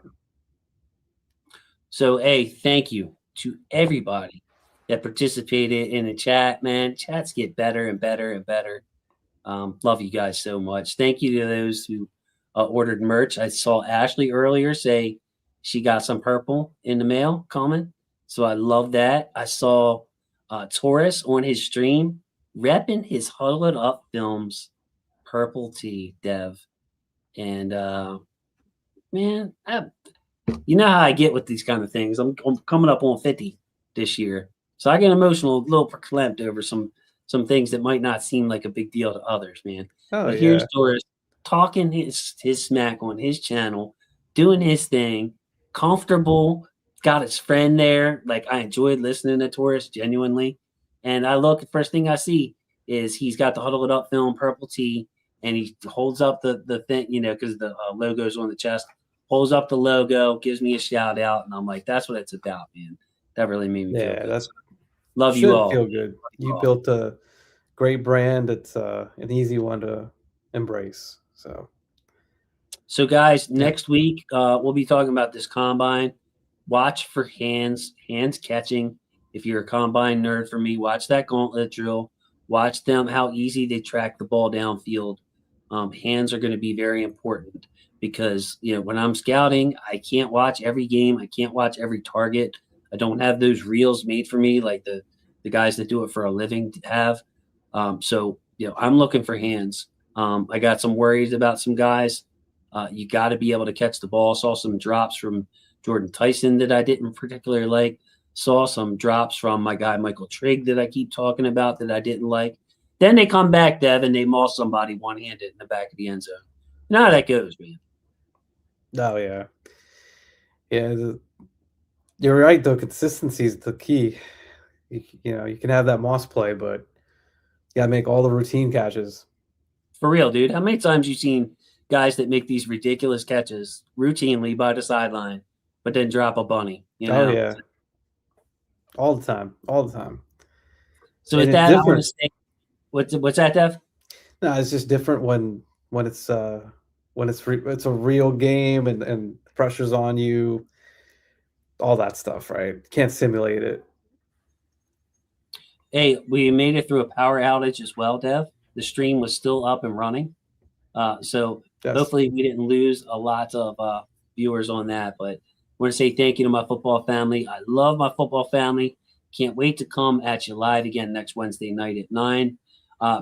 So, thank you to everybody that participated in the chat, man. Chats get better and better and better. Love you guys so much. Thank you to those who ordered merch. I saw Ashley earlier say she got some purple in the mail coming. So I love that. I saw Taurus on his stream repping his Huddled Up Films purple tee, Dev. And man, you know how I get with these kind of things. I'm coming up on 50 this year. So I get emotional, a little verklempt over some things that might not seem like a big deal to others, man. Oh, but yeah. Here's Doris talking his smack on his channel, doing his thing, comfortable, got his friend there. Like, I enjoyed listening to Taurus genuinely. And I look, first thing I see is he's got the Huddled Up Film purple tee, and he holds up the thing, because the logo's on the chest, holds up the logo, gives me a shout out, and I'm like, that's what it's about, man. That really made me feel good. That's love you all. Feel good. You built a great brand. It's an easy one to embrace. So guys, next week we'll be talking about this combine. Watch for hands catching. If you're a combine nerd for me, watch that gauntlet drill. Watch them, how easy they track the ball downfield. Hands are going to be very important because, when I'm scouting, I can't watch every game. I can't watch every target. I don't have those reels made for me like the guys that do it for a living have. So, I'm looking for hands. I got some worries about some guys. You got to be able to catch the ball. Saw some drops from Jordan Tyson that I didn't particularly like. Saw some drops from my guy Michael Trigg that I keep talking about that I didn't like. Then they come back, Dev, and they maul somebody one-handed in the back of the end zone. You know how that goes, man. Oh, yeah. Yeah, you're right, though. Consistency is the key. You can have that Moss play, but you got to make all the routine catches. For real, dude. How many times you seen guys that make these ridiculous catches routinely by the sideline, but then drop a bunny? Oh, yeah. All the time. So with that, I want to say, what's that, Dev? No, it's just different when it's it's a real game and pressure's on you, all that stuff, right? Can't simulate it. Hey, we made it through a power outage as well, Dev. The stream was still up and running, so yes. Hopefully we didn't lose a lot of viewers on that. But I want to say thank you to my football family. I love my football family. Can't wait to come at you live again next Wednesday night at 9.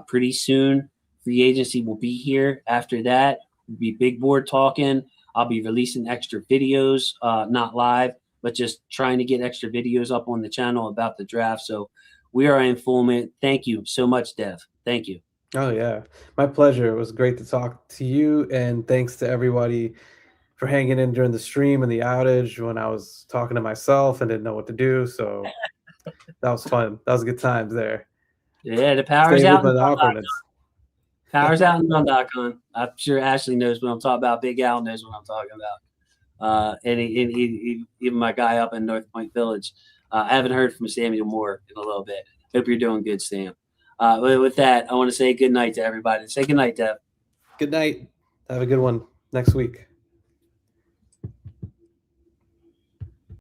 Pretty soon, free agency will be here. After that, we'll be big board talking. I'll be releasing extra videos, not live, but just trying to get extra videos up on the channel about the draft. So we are in full mint. Thank you so much, Dev. Thank you. Oh, yeah. My pleasure. It was great to talk to you. And thanks to everybody for hanging in during the stream and the outage when I was talking to myself and didn't know what to do. So that was fun. That was good times there. Yeah, the power's out. Power's out in Dundalk. I'm sure Ashley knows what I'm talking about. Big Al knows what I'm talking about. And even my guy up in North Point Village. I haven't heard from Samuel Moore in a little bit. Hope you're doing good, Sam. With that, I want to say good night to everybody. Say good night, Dev. Good night. Have a good one next week.